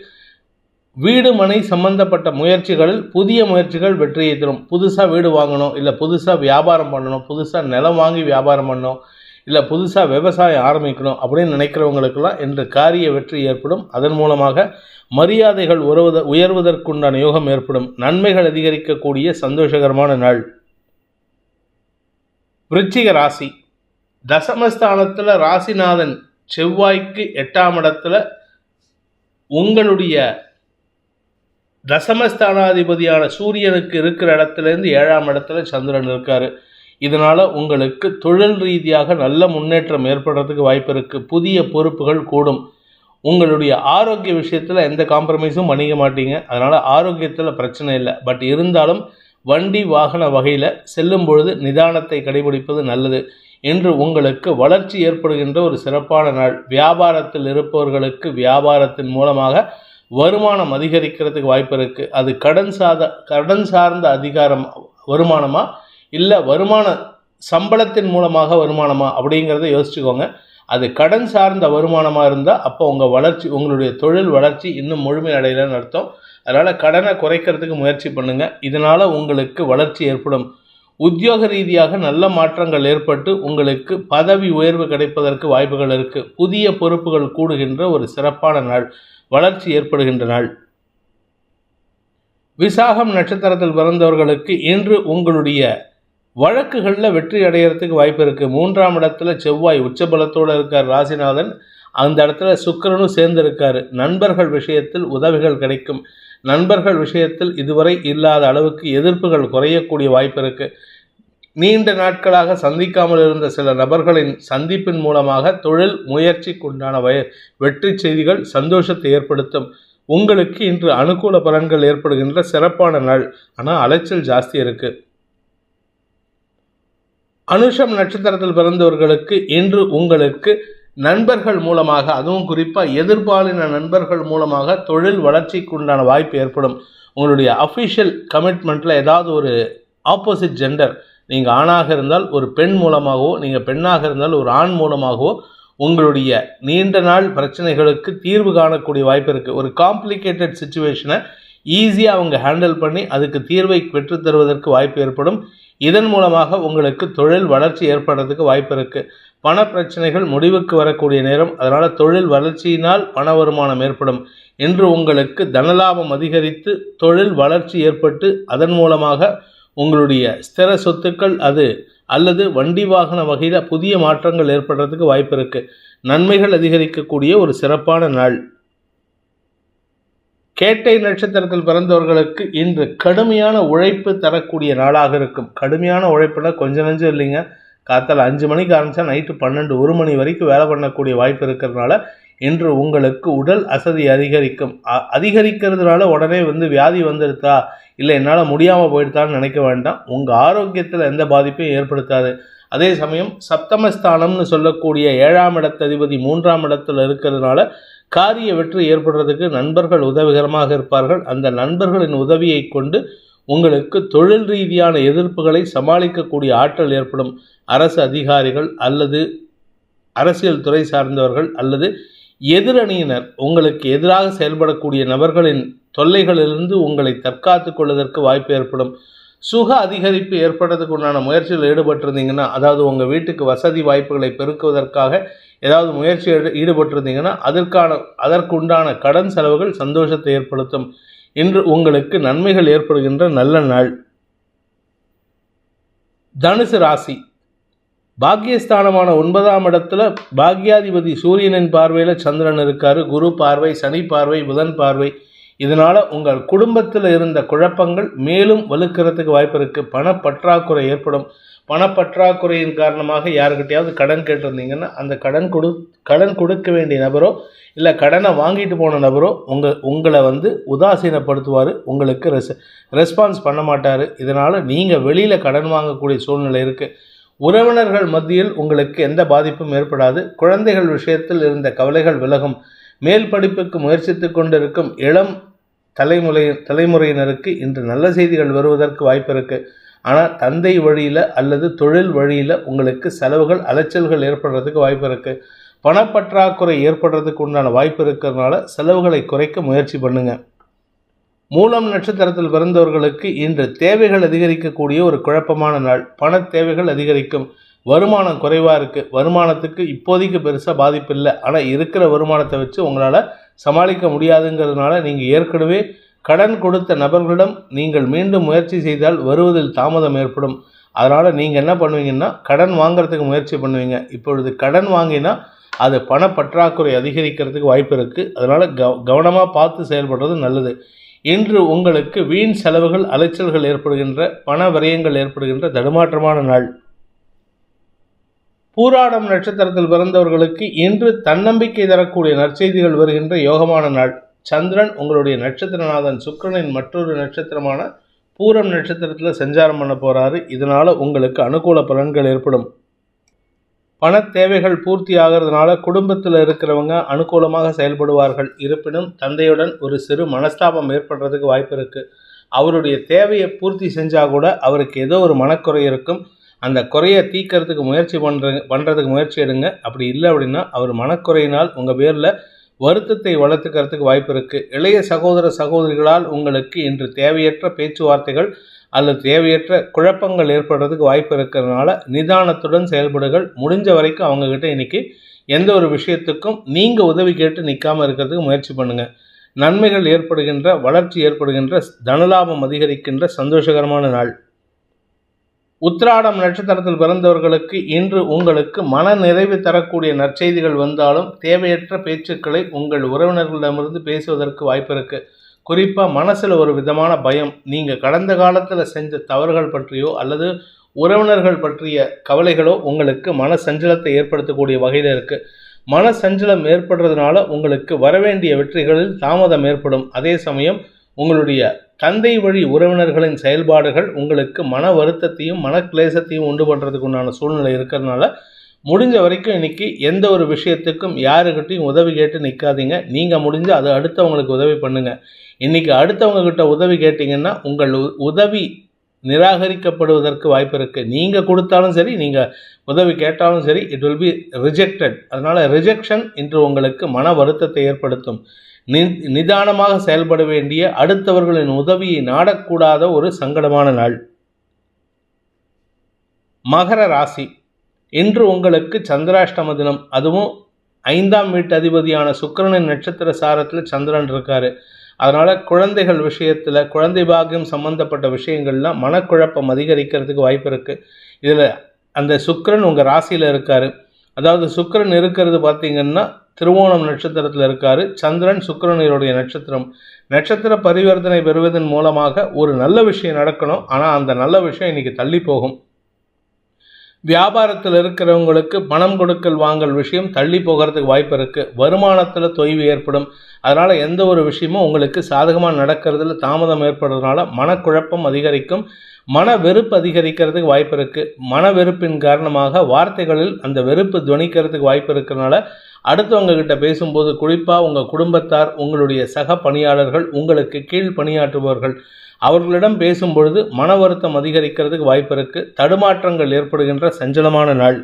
வீடு மனை சம்பந்தப்பட்ட முயற்சிகளில் புதிய முயற்சிகள் வெற்றியை தரும். புதுசாக வீடு வாங்கணும், இல்லை புதுசாக வியாபாரம் பண்ணணும், புதுசாக நிலம் வாங்கி வியாபாரம் பண்ணணும், இல்லை புதுசாக விவசாயம் ஆரம்பிக்கணும் அப்படின்னு நினைக்கிறவங்களுக்கெல்லாம் இன்று காரிய வெற்றி ஏற்படும். அதன் மூலமாக மரியாதைகள் உயர்வதற்குண்டான யோகம் ஏற்படும். நன்மைகள் அதிகரிக்கக்கூடிய சந்தோஷகரமான நாள். விருச்சிக ராசி. தசமஸ்தானத்தில் ராசிநாதன் செவ்வாய்க்கு 8ஆம் இடத்துல உங்களுடைய தசமஸ்தானாதிபதியான சூரியனுக்கு இருக்கிற இடத்துலேருந்து 7ஆம் இடத்துல சந்திரன் இருக்கார். இதனால் உங்களுக்கு தொழில் ரீதியாக நல்ல முன்னேற்றம் ஏற்படுறதுக்கு வாய்ப்பு இருக்குது. புதிய பொறுப்புகள் கூடும். உங்களுடைய ஆரோக்கிய விஷயத்தில் எந்த காம்ப்ரமைஸும் பண்ணிக்க மாட்டீங்க. அதனால் ஆரோக்கியத்தில் பிரச்சனை இல்லை. பட் இருந்தாலும் வண்டி வாகன வகையில் செல்லும் பொழுது நிதானத்தை கடைபிடிப்பது நல்லது. என்று உங்களுக்கு வளர்ச்சி ஏற்படுகின்ற ஒரு சிறப்பான நாள். வியாபாரத்தில் இருப்பவர்களுக்கு வியாபாரத்தின் மூலமாக வருமானம் அதிகரிக்கிறதுக்கு வாய்ப்பு இருக்குது. அது கடன் சார்ந்த அதிகாரம் வருமானமா, இல்லை சம்பளத்தின் மூலமாக வருமானமா அப்படிங்கிறத யோசிச்சுக்கோங்க. அது கடன் சார்ந்த வருமானமாக இருந்தால் அப்போ உங்களுடைய தொழில் வளர்ச்சி இன்னும் முழுமை அடையலன்னு அர்த்தம். அதனால் கடனை குறைக்கிறதுக்கு முயற்சி பண்ணுங்கள். இதனால் உங்களுக்கு வளர்ச்சி ஏற்படும். உத்தியோக ரீதியாக நல்ல மாற்றங்கள் ஏற்பட்டு உங்களுக்கு பதவி உயர்வு கிடைப்பதற்கு வாய்ப்புகள் இருக்குது. புதிய பொறுப்புகள் கூடுகின்ற ஒரு சிறப்பான நாள். வளர்ச்சி ஏற்படுகின்ற நாள். விசாகம் நட்சத்திரத்தில் பிறந்தவர்களுக்கு இன்று உங்களுடைய வழக்குகளில் வெற்றி அடைகிறதுக்கு வாய்ப்பு இருக்குது. 3ஆம் இடத்துல செவ்வாய் உச்சபலத்தோடு இருக்கார் ராசிநாதன். அந்த இடத்துல சுக்கிரனும் சேர்ந்திருக்காரு. நண்பர்கள் விஷயத்தில் உதவிகள் கிடைக்கும். நண்பர்கள் விஷயத்தில் இதுவரை இல்லாத அளவுக்கு எதிர்ப்புகள் குறையக்கூடிய வாய்ப்பு இருக்குது. நீண்ட நாட்களாக சந்திக்காமல் இருந்த சில நபர்களின் சந்திப்பின் மூலமாக தொழில் முயற்சிக்குண்டான வெற்றி செய்திகள் சந்தோஷத்தை ஏற்படுத்தும். உங்களுக்கு இன்று அனுகூல பலன்கள் ஏற்படுகின்ற சிறப்பான நாள். ஆனால் அலைச்சல் ஜாஸ்தி இருக்குது. அனுஷம் நட்சத்திரத்தில் பிறந்தவர்களுக்கு இன்று உங்களுக்கு நண்பர்கள் மூலமாக, அதுவும் குறிப்பாக எதிர்பாலின நண்பர்கள் மூலமாக தொழில் வளர்ச்சிக்கு உண்டான வாய்ப்பு ஏற்படும். உங்களுடைய அஃபிஷியல் கமிட்மெண்ட்டில் ஏதாவது ஒரு ஆப்போசிட் ஜெண்டர், நீங்கள் ஆணாக இருந்தால் ஒரு பெண் மூலமாகவோ, நீங்கள் பெண்ணாக இருந்தால் ஒரு ஆண் மூலமாகவோ உங்களுடைய நீண்ட நாள் பிரச்சனைகளுக்கு தீர்வு காணக்கூடிய வாய்ப்பு இருக்குது. ஒரு காம்ப்ளிகேட்டட் சுச்சுவேஷனை ஈஸியாக அவங்க ஹேண்டில் பண்ணி அதுக்கு தீர்வை பெற்றுத்தருவதற்கு வாய்ப்பு ஏற்படும். இதன் மூலமாக உங்களுக்கு தொழில் வளர்ச்சி ஏற்படுறதுக்கு வாய்ப்பு இருக்குது. பண பிரச்சனைகள் முடிவுக்கு வரக்கூடிய நேரம். அதனால் தொழில் வளர்ச்சியினால் பண வருமானம் ஏற்படும். இன்று உங்களுக்கு தனலாபம் அதிகரித்து தொழில் வளர்ச்சி ஏற்பட்டு அதன் மூலமாக உங்களுடைய ஸ்திர சொத்துக்கள் அல்லது வண்டி வாகன வகையில் புதிய மாற்றங்கள் ஏற்படுறதுக்கு வாய்ப்பு இருக்குது. நன்மைகள் அதிகரிக்கக்கூடிய ஒரு சிறப்பான நாள். கேட்டை நட்சத்திரத்தில் பிறந்தவர்களுக்கு இன்று கடுமையான உழைப்பு தரக்கூடிய நாளாக இருக்கும். கடுமையான உழைப்புனா கொஞ்சம் நஞ்சம் இல்லைங்க, காத்தால 5 மணிக்கு ஆரம்பித்தா நைட்டு 12 1 மணி வரைக்கும் வேலை பண்ணக்கூடிய வாய்ப்பு இருக்கிறதுனால இன்று உங்களுக்கு உடல் அசதி அதிகரிக்கும். அதிகரிக்கிறதுனால உடனே வியாதி வந்துடுதா, இல்லை என்னால் முடியாமல் போயிடுதான்னு நினைக்க வேண்டாம். உங்கள் ஆரோக்கியத்தில் எந்த பாதிப்பையும் ஏற்படுத்தாது. அதே சமயம் சப்தமஸ்தானம்னு சொல்லக்கூடிய 7ஆம் இடத்ததிபதி 3ஆம் இடத்தில் இருக்கிறதுனால காரிய வெற்றி ஏற்படுறதுக்கு நண்பர்கள் உதவிகரமாக இருப்பார்கள். அந்த நண்பர்களின் உதவியை கொண்டு உங்களுக்கு தொழில் ரீதியான எதிர்ப்புகளை சமாளிக்கக்கூடிய ஆற்றல் ஏற்படும். அரசு அதிகாரிகள் அல்லது அரசியல் துறை சார்ந்தவர்கள் அல்லது எதிரணியினர், உங்களுக்கு எதிராக செயல்படக்கூடிய நபர்களின் தொல்லைகளிலிருந்து உங்களை தற்காத்து கொள்வதற்கு வாய்ப்பு ஏற்படும். சுக அதிகரிப்பு ஏற்படுறதுக்கு உண்டான முயற்சியில் ஈடுபட்டிருந்தீங்கன்னா, அதாவது உங்கள் வீட்டுக்கு வசதி வாய்ப்புகளை பெருக்குவதற்காக ஏதாவது முயற்சி ஈடுபட்டிருந்தீங்கன்னா அதற்குண்டான கடன் செலவுகள் சந்தோஷத்தை ஏற்படுத்தும். இன்று உங்களுக்கு நன்மைகள் ஏற்படுகின்ற நல்ல நாள். தனுசு ராசி. பாக்கியஸ்தானமான 9ஆம் இடத்துல பாக்யாதிபதி சூரியனின் பார்வையில் சந்திரன் இருக்காரு. குரு பார்வை, சனி பார்வை, புதன் பார்வை. இதனால் உங்கள் குடும்பத்தில் இருந்த குழப்பங்கள் மேலும் வலுக்கிறதுக்கு வாய்ப்பு இருக்குது. பணப்பற்றாக்குறை ஏற்படும். பணப்பற்றாக்குறையின் காரணமாக யாருக்கிட்டையாவது கடன் கேட்டிருந்தீங்கன்னா அந்த கடன் கொடுக்க வேண்டிய நபரோ இல்லை கடனை வாங்கிட்டு போன நபரோ உங்களை உதாசீனப்படுத்துவார். உங்களுக்கு ரெஸ்பான்ஸ் பண்ண மாட்டார். இதனால் நீங்கள் வெளியில் கடன் வாங்கக்கூடிய சூழ்நிலை இருக்குது. உறவினர்கள் மத்தியில் உங்களுக்கு எந்த பாதிப்பும் ஏற்படாது. குழந்தைகள் விஷயத்தில் இருந்த கவலைகள் விலகும். மேல் படிப்புக்கு முயற்சித்து கொண்டிருக்கும் இளம் தலைமுறையினருக்கு இன்று நல்ல செய்திகள் வருவதற்கு வாய்ப்பு இருக்குது. ஆனால் தந்தை வழியில் அல்லது தொழில் வழியில் உங்களுக்கு செலவுகள் அலைச்சல்கள் ஏற்படுறதுக்கு வாய்ப்பு இருக்குது. பணப்பற்றாக்குறை ஏற்படுறதுக்கு உண்டான வாய்ப்பு இருக்கிறதுனால செலவுகளை குறைக்க முயற்சி பண்ணுங்கள். மூலம் நட்சத்திரத்தில் பிறந்தவர்களுக்கு இன்று தேவைகள் அதிகரிக்கக்கூடிய ஒரு குழப்பமான நாள். பண தேவைகள் அதிகரிக்கும். வருமானம் குறைவாக இருக்குது. வருமானத்துக்கு இப்போதைக்கு பெருசாக பாதிப்பு இல்லை. ஆனால் இருக்கிற வருமானத்தை வச்சு உங்களால் சமாளிக்க முடியாதுங்கிறதுனால நீங்கள் ஏற்கனவே கடன் கொடுத்த நபர்களிடம் நீங்கள் மீண்டும் முயற்சி செய்தால் வருவதில் தாமதம் ஏற்படும். அதனால் நீங்கள் என்ன பண்ணுவீங்கன்னா கடன் வாங்கிறதுக்கு முயற்சி பண்ணுவீங்க. இப்பொழுது கடன் வாங்கினா அது பணப்பற்றாக்குறை அதிகரிக்கிறதுக்கு வாய்ப்பு இருக்குது. அதனால் கவனமாக பார்த்து செயல்படுறது நல்லது. இன்று உங்களுக்கு வீண் செலவுகள் அலைச்சல்கள் ஏற்படுகின்ற பண விரயங்கள் ஏற்படுகின்ற தடுமாற்றமான நாள். பூராடம் நட்சத்திரத்தில் பிறந்தவர்களுக்கு இன்று தன்னம்பிக்கை தரக்கூடிய நற்செய்திகள் வருகின்ற யோகமான நாள். சந்திரன் உங்களுடைய நட்சத்திரநாதன் சுக்கிரனின் மற்றொரு நட்சத்திரமான பூரம் நட்சத்திரத்தில் சஞ்சாரம் பண்ண போகிறாரு. இதனால் உங்களுக்கு அனுகூல பலன்கள் ஏற்படும். பண தேவைகள் பூர்த்தி ஆகிறதுனால குடும்பத்தில் இருக்கிறவங்க அனுகூலமாக செயல்படுவார்கள். இருப்பினும் தந்தையுடன் ஒரு சிறு மனஸ்தாபம் ஏற்படுறதுக்கு வாய்ப்பு இருக்குது. அவருடைய தேவையை பூர்த்தி செஞ்சால் கூட அவருக்கு ஏதோ ஒரு மனக்குறை இருக்கும். அந்த குறையை தீர்க்கறதுக்கு பண்ணுறதுக்கு முயற்சி எடுங்க. அப்படி இல்லை அப்படின்னா அவர் மனக்குறையினால் உங்கள் பேரில் வருத்தத்தை வளர்த்துக்கிறதுக்கு வாய்ப்பு இருக்குது. இளைய சகோதர சகோதரிகளால் உங்களுக்கு இன்று தேவையற்ற பேச்சுவார்த்தைகள் அல்லது தேவையற்ற குழப்பங்கள் ஏற்படுறதுக்கு வாய்ப்பு இருக்கிறதுனால நிதானத்துடன் செயல்படுங்கள். முடிஞ்ச வரைக்கும் அவங்கக்கிட்ட இன்றைக்கி எந்த ஒரு விஷயத்துக்கும் நீங்கள் உதவி கேட்டு நிற்காமல் இருக்கிறதுக்கு முயற்சி பண்ணுங்கள். நன்மைகள் ஏற்படுகின்ற, வளர்ச்சி ஏற்படுகின்ற, தனலாபம் அதிகரிக்கின்ற சந்தோஷகரமான நாள். உத்திராடம் நட்சத்திரத்தில் பிறந்தவர்களுக்கு இன்று உங்களுக்கு மன நிறைவு தரக்கூடிய நற்செய்திகள் வந்தாலும் தேவையற்ற பேச்சுக்களை உங்கள் உறவினர்களிடமிருந்து பேசுவதற்கு வாய்ப்பு இருக்குது. குறிப்பாக மனசில் ஒரு விதமான பயம். நீங்கள் கடந்த காலத்தில் செஞ்ச தவறுகள் பற்றியோ அல்லது உறவினர்கள் பற்றிய கவலைகளோ உங்களுக்கு மன சஞ்சலத்தை ஏற்படுத்தக்கூடிய வகையில் இருக்குது. மன சஞ்சலம் ஏற்படுறதுனால உங்களுக்கு வரவேண்டிய வெற்றிகளில் தாமதம் ஏற்படும். அதே சமயம் உங்களுடைய தந்தை வழி உறவினர்களின் செயல்பாடுகள் உங்களுக்கு மன வருத்தத்தையும் மன கிளேசத்தையும் உண்டு பண்ணுறதுக்கு உண்டான சூழ்நிலை இருக்கிறதுனால முடிஞ்ச வரைக்கும் இன்றைக்கி எந்த ஒரு விஷயத்துக்கும் யாருக்கிட்டையும் உதவி கேட்டு நிற்காதீங்க. நீங்கள் முடிஞ்சு அதை அடுத்தவங்களுக்கு உதவி பண்ணுங்கள். இன்றைக்கி அடுத்தவங்கக்கிட்ட உதவி கேட்டிங்கன்னா உங்கள் உதவி நிராகரிக்கப்படுவதற்கு வாய்ப்பு இருக்குது. நீங்கள் கொடுத்தாலும் சரி, நீங்கள் உதவி கேட்டாலும் சரி, இட் வில் பி ரிஜெக்டட். அதனால் ரிஜெக்ஷன் இன்று உங்களுக்கு மன வருத்தத்தை ஏற்படுத்தும். நிதானமாக செயல்பட வேண்டிய, அடுத்தவர்களின் உதவியை நாடக்கூடாத ஒரு சங்கடமான நாள். மகர ராசி. இன்று உங்களுக்கு சந்திராஷ்டம தினம். அதுவும் 5ஆம் வீட்டு அதிபதியான சுக்கிரனின் நட்சத்திர சாரத்தில் சந்திரன் இருக்கார். அதனால் குழந்தைகள் விஷயத்தில், குழந்தை பாக்கியம் சம்மந்தப்பட்ட விஷயங்கள்லாம் மனக்குழப்பம் அதிகரிக்கிறதுக்கு வாய்ப்பு இருக்குது. இதில் அந்த சுக்கிரன் உங்கள் ராசியில் இருக்கார். அதாவது சுக்கிரன் இருக்கிறது பார்த்திங்கன்னா திருவோணம் நட்சத்திரத்தில் இருக்கார். சந்திரன் சுக்கிரனுடைய நட்சத்திரம். நட்சத்திர பரிவர்த்தனை பெறுவதன் மூலமாக ஒரு நல்ல விஷயம் நடக்கணும். ஆனால் அந்த நல்ல விஷயம் இன்றைக்கி தள்ளி போகும். வியாபாரத்தில் இருக்கிறவங்களுக்கு பணம் கொடுக்கல் வாங்கல் விஷயம் தள்ளி போகிறதுக்கு வாய்ப்பு இருக்குது. வருமானத்தில் தொய்வு ஏற்படும். அதனால் எந்த ஒரு விஷயமும் உங்களுக்கு சாதகமாக நடக்கிறதுல தாமதம் ஏற்படுறதுனால மனக்குழப்பம் அதிகரிக்கும். மன வெறுப்பு அதிகரிக்கிறதுக்கு வாய்ப்பு இருக்குது. மன வெறுப்பின் காரணமாக வார்த்தைகளில் அந்த வெறுப்பு துவனிக்கிறதுக்கு வாய்ப்பு இருக்கிறதுனால அடுத்தவங்க கிட்ட பேசும்போது, குறிப்பாக உங்கள் குடும்பத்தார், உங்களுடைய சக பணியாளர்கள், உங்களுக்கு கீழ் பணியாற்றுபவர்கள், அவர்களிடம் பேசும்பொழுது மன வருத்தம் அதிகரிக்கிறதுக்கு வாய்ப்பு இருக்குது. தடுமாற்றங்கள் ஏற்படுகின்ற சஞ்சலமான நாள்.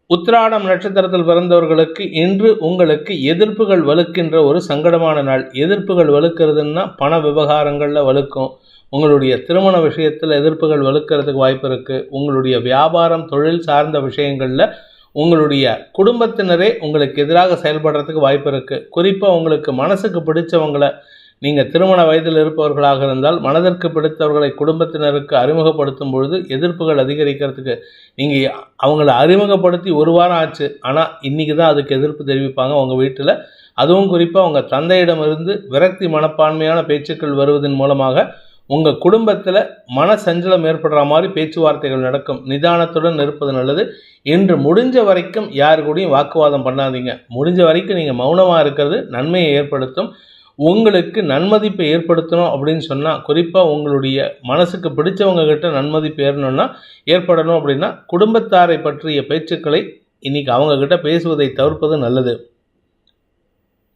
உத்திராடம் நட்சத்திரத்தில் பிறந்தவர்களுக்கு இன்று உங்களுக்கு எதிர்ப்புகள் வலுக்கின்ற ஒரு சங்கடமான நாள். எதிர்ப்புகள் வலுக்கிறதுன்னா பண விவகாரங்களில் வலுக்கும். உங்களுடைய திருமண விஷயத்தில் எதிர்ப்புகள் வலுக்கிறதுக்கு வாய்ப்பு இருக்குது. உங்களுடைய வியாபாரம் தொழில் சார்ந்த விஷயங்களில் உங்களுடைய குடும்பத்தினரே உங்களுக்கு எதிராக செயல்படுறதுக்கு வாய்ப்பு இருக்குது. குறிப்பாக உங்களுக்கு மனசுக்கு பிடிச்சவங்களை, நீங்கள் திருமண வயதில் இருப்பவர்களாக இருந்தால் மனதிற்கு பிடித்தவர்களை குடும்பத்தினருக்கு அறிமுகப்படுத்தும் பொழுது எதிர்ப்புகள் அதிகரிக்கிறதுக்கு, நீங்கள் அவங்கள அறிமுகப்படுத்தி ஒரு வாரம் ஆச்சு, ஆனால் இன்றைக்கி தான் அதுக்கு எதிர்ப்பு தெரிவிப்பாங்க உங்கள் வீட்டில். அதுவும் குறிப்பாக உங்கள் தந்தையிடமிருந்து விரக்தி மனப்பான்மையான பேச்சுக்கள் வருவதன் மூலமாக உங்கள் குடும்பத்தில் மன சஞ்சலம் ஏற்படுற மாதிரி பேச்சுவார்த்தைகள் நடக்கும். நிதானத்துடன் இருப்பது நல்லது. இன்று முடிஞ்ச வரைக்கும் யாரு கூடயும் வாக்குவாதம் பண்ணாதீங்க. முடிஞ்ச வரைக்கும் நீங்கள் மௌனமாக இருக்கிறது நன்மையை ஏற்படுத்தும். உங்களுக்கு நன்மதிப்பை ஏற்படுத்தணும் அப்படின்னு சொன்னால், குறிப்பாக உங்களுடைய மனசுக்கு பிடிச்சவங்க கிட்ட நன்மதிப்பு ஏற்படணும் அப்படின்னா குடும்பத்தாரை பற்றிய பேச்சுக்களை இன்றைக்கி அவங்கக்கிட்ட பேசுவதை தவிர்ப்பது நல்லது.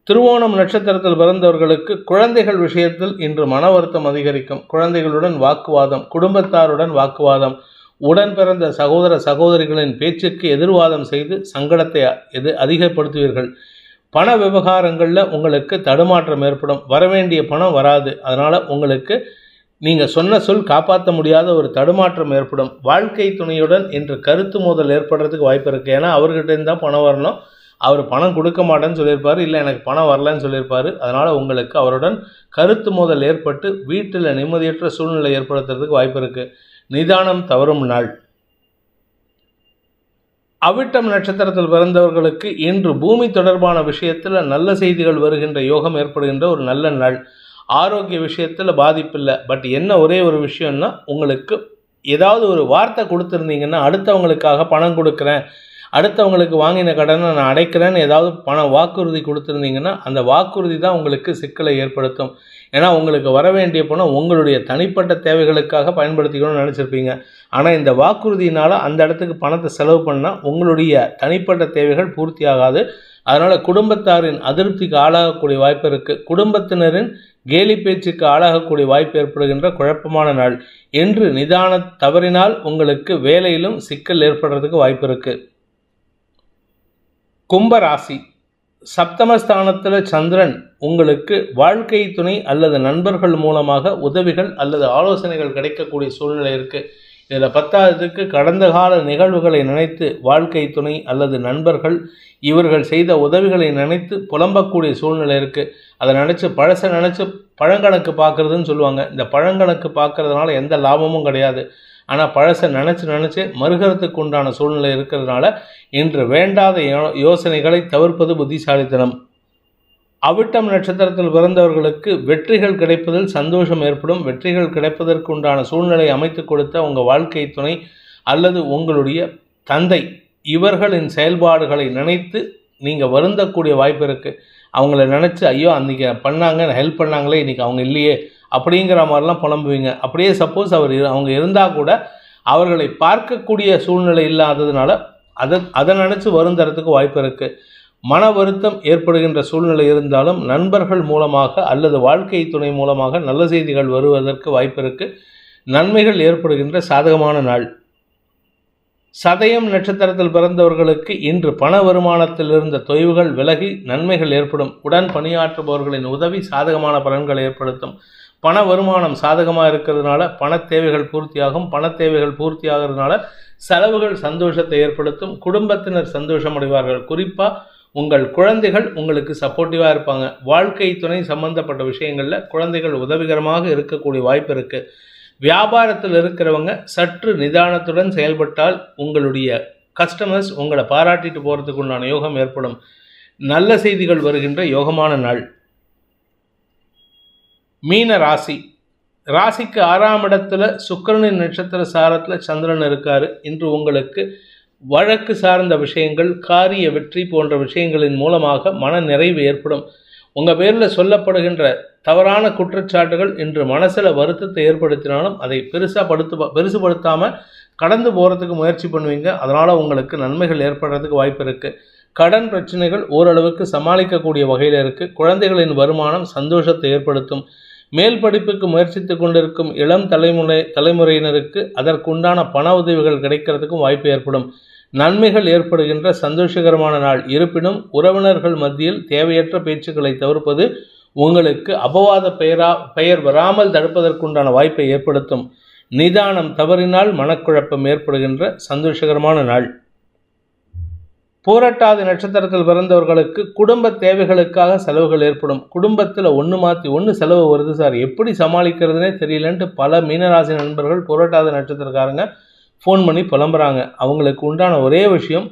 திருவோணம் நட்சத்திரத்தில் பிறந்தவர்களுக்கு குழந்தைகள் விஷயத்தில் இன்று மன வருத்தம் அதிகரிக்கும். குழந்தைகளுடன் வாக்குவாதம், குடும்பத்தாருடன் வாக்குவாதம், உடன் பிறந்த சகோதர சகோதரிகளின் பேச்சுக்கு எதிர்வாதம் செய்து சங்கடத்தை அதிகப்படுத்துவீர்கள். பண விவகாரங்களில் உங்களுக்கு தடுமாற்றம் ஏற்படும். வரவேண்டிய பணம் வராது. அதனால் உங்களுக்கு நீங்கள் சொன்ன சொல் காப்பாற்ற முடியாத ஒரு தடுமாற்றம் ஏற்படும். வாழ்க்கை துணையுடன் இன்று கருத்து மோதல் ஏற்படுறதுக்கு வாய்ப்பு இருக்குது. ஏன்னா அவர்கிட்ட தான் பணம் வரணும், அவர் பணம் கொடுக்க மாட்டேன்னு சொல்லியிருப்பார், இல்லை எனக்கு பணம் வரலன்னு சொல்லியிருப்பார். அதனால் உங்களுக்கு அவருடன் கருத்து மோதல் ஏற்பட்டு வீட்டில் நிம்மதியற்ற சூழ்நிலை ஏற்படுத்துறதுக்கு வாய்ப்பு இருக்குது. நிதானம் தவறும் நாள். அவிட்டம் நட்சத்திரத்தில் பிறந்தவர்களுக்கு இன்று பூமி தொடர்பான விஷயத்தில் நல்ல செய்திகள் வருகின்ற யோகம் ஏற்படுகின்ற ஒரு நல்ல நாள். ஆரோக்கிய விஷயத்தில் பாதிப்பில்லை. பட் என்ன ஒரே ஒரு விஷயம்னா, உங்களுக்கு ஏதாவது ஒரு வார்த்தை கொடுத்துருந்தீங்கன்னா, அடுத்தவங்களுக்காக பணம் கொடுக்குறேன், அடுத்தவங்களுக்கு வாங்கின கடனை நான் அடைக்கிறேன்னு ஏதாவது வாக்குறுதி கொடுத்துருந்தீங்கன்னா அந்த வாக்குறுதி தான் உங்களுக்கு சிக்கலை ஏற்படுத்தும். ஏன்னா உங்களுக்கு வர வேண்டிய பணம் உங்களுடைய தனிப்பட்ட தேவைகளுக்காக பயன்படுத்திக்கணும்னு நினச்சிருப்பீங்க. ஆனால் இந்த வாக்குறுதியினால் அந்த இடத்துக்கு பணத்தை செலவு பண்ணால் உங்களுடைய தனிப்பட்ட தேவைகள் பூர்த்தி ஆகாது. அதனால் குடும்பத்தாரின் அதிருப்திக்கு ஆளாகக்கூடிய வாய்ப்பு இருக்குது. குடும்பத்தினரின் கேலி பேச்சுக்கு ஆளாகக்கூடிய வாய்ப்பு ஏற்படுகின்ற குழப்பமான நாள். என்று நிதான தவறினால் உங்களுக்கு வேலையிலும் சிக்கல் ஏற்படுறதுக்கு வாய்ப்பு இருக்குது. கும்பராசி. சப்தமஸ்தானத்தில் சந்திரன் உங்களுக்கு வாழ்க்கை துணை அல்லது நண்பர்கள் மூலமாக உதவிகள் அல்லது ஆலோசனைகள் கிடைக்கக்கூடிய சூழ்நிலை இருக்குது. இதில் 10க்கு கடந்த கால நிகழ்வுகளை நினைத்து வாழ்க்கை துணை அல்லது நண்பர்கள் இவர்கள் செய்த உதவிகளை நினைத்து புலம்பக்கூடிய சூழ்நிலை இருக்குது. அதை நினச்சி பழங்கணக்கு பார்க்குறதுன்னு சொல்லுவாங்க. இந்த பழங்கணக்கு பார்க்குறதுனால எந்த லாபமும் கிடையாது. ஆனால் பழசை நினச்சி மறுகிறதுக்கு உண்டான சூழ்நிலை இருக்கிறதுனால இன்று வேண்டாத யோசனைகளை தவிர்ப்பது புத்திசாலித்தனம். அவிட்டம் நட்சத்திரத்தில் பிறந்தவர்களுக்கு வெற்றிகள் கிடைப்பதில் சந்தோஷம் ஏற்படும். வெற்றிகள் கிடைப்பதற்கு உண்டான சூழ்நிலை அமைத்து கொடுத்த உங்கள் வாழ்க்கை துணை அல்லது உங்களுடைய தந்தை இவர்களின் செயல்பாடுகளை நினைத்து நீங்கள் வருந்தக்கூடிய வாய்ப்பு இருக்குது. அவங்கள நினச்சி ஐயோ அன்றைக்கி பண்ணாங்க, ஹெல்ப் பண்ணாங்களே, இன்றைக்கி அவங்க இல்லையே அப்படிங்கிற மாதிரிலாம் புலம்புவீங்க. அப்படியே சப்போஸ் அவங்க இருந்தால் கூட அவர்களை பார்க்கக்கூடிய சூழ்நிலை இல்லாததுனால அதை நினச்சி வருந்தறதுக்கு வாய்ப்பு இருக்குது. மன வருத்தம் ஏற்படுகின்ற சூழ்நிலை இருந்தாலும் நண்பர்கள் மூலமாக அல்லது வாழ்க்கை துணை மூலமாக நல்ல செய்திகள் வருவதற்கு வாய்ப்பு இருக்குது. நன்மைகள் ஏற்படுகின்ற சாதகமான நாள். சதயம் நட்சத்திரத்தில் பிறந்தவர்களுக்கு இன்று பண வருமானத்தில் இருந்த தொய்வுகள் விலகி நன்மைகள் ஏற்படும். உடன் பணியாற்றுபவர்களின் உதவி சாதகமான பலன்களை ஏற்படுத்தும். பண வருமானம் சாதகமாக இருக்கிறதுனால பண தேவைகள் பூர்த்தியாகும். பண தேவைகள் பூர்த்தியாகிறதுனால செலவுகள் சந்தோஷத்தை ஏற்படுத்தும். குடும்பத்தினர் சந்தோஷம் அடைவார்கள். குறிப்பாக உங்கள் குழந்தைகள் உங்களுக்கு சப்போர்ட்டிவாக இருப்பாங்க. வாழ்க்கை துணை சம்பந்தப்பட்ட விஷயங்களில் குழந்தைகள் உதவிகரமாக இருக்கக்கூடிய வாய்ப்பு இருக்குது. வியாபாரத்தில் இருக்கிறவங்க சற்று நிதானத்துடன் செயல்பட்டால் உங்களுடைய கஸ்டமர்ஸ் உங்களை பாராட்டிட்டு போகிறதுக்கு உண்டான யோகம் ஏற்படும். நல்ல செய்திகள் வருகின்ற யோகமான நாள். மீன ராசி. ராசிக்கு 6ஆம் இடத்துல சுக்கிரனின் நட்சத்திர சாரத்தில் சந்திரன் இருக்காரு. இன்று உங்களுக்கு வழக்கு சார்ந்த விஷயங்கள், காரிய வெற்றி போன்ற விஷயங்களின் மூலமாக மன நிறைவு ஏற்படும். உங்கள் பேரில் சொல்லப்படுகின்ற தவறான குற்றச்சாட்டுகள் இன்று மனசில் வருத்தத்தை ஏற்படுத்தினாலும் அதை பெருசுபடுத்தாமல் கடந்து போகிறதுக்கு முயற்சி பண்ணுவீங்க. அதனால் உங்களுக்கு நன்மைகள் ஏற்படுறதுக்கு வாய்ப்பு இருக்குது. கடன் பிரச்சனைகள் ஓரளவுக்கு சமாளிக்கக்கூடிய வகையில் இருக்குது. குழந்தைகளின் வருமானம் சந்தோஷத்தை ஏற்படுத்தும். மேல் படிப்புக்கு முயற்சித்து கொண்டிருக்கும் இளம் தலைமுறையினருக்கு அதற்குண்டான பண உதவிகள் கிடைக்கிறதுக்கும் வாய்ப்பு ஏற்படும். நன்மைகள் ஏற்படுகின்ற சந்தோஷகரமான நாள். இருப்பினும் உறவினர்கள் மத்தியில் தேவையற்ற பேச்சுக்களை தவிர்ப்பது உங்களுக்கு அபவாத பெயர் வராமல் தடுப்பதற்குண்டான வாய்ப்பை ஏற்படுத்தும். நிதானம் தவறினால் மனக்குழப்பம் ஏற்படுகின்ற சந்தோஷகரமான நாள். பூரட்டாதி நட்சத்திரத்தில் பிறந்தவர்களுக்கு குடும்ப தேவைகளுக்காக செலவுகள் ஏற்படும். குடும்பத்தில் ஒன்று மாற்றி ஒன்று செலவு வருது சார், எப்படி சமாளிக்கிறதுனே தெரியலன்ட்டு பல மீனராசி நண்பர்கள் பூரட்டாதி நட்சத்திரக்காரங்க ஃபோன் பண்ணி புலம்புறாங்க. அவங்களுக்கு உண்டான ஒரே விஷயம்,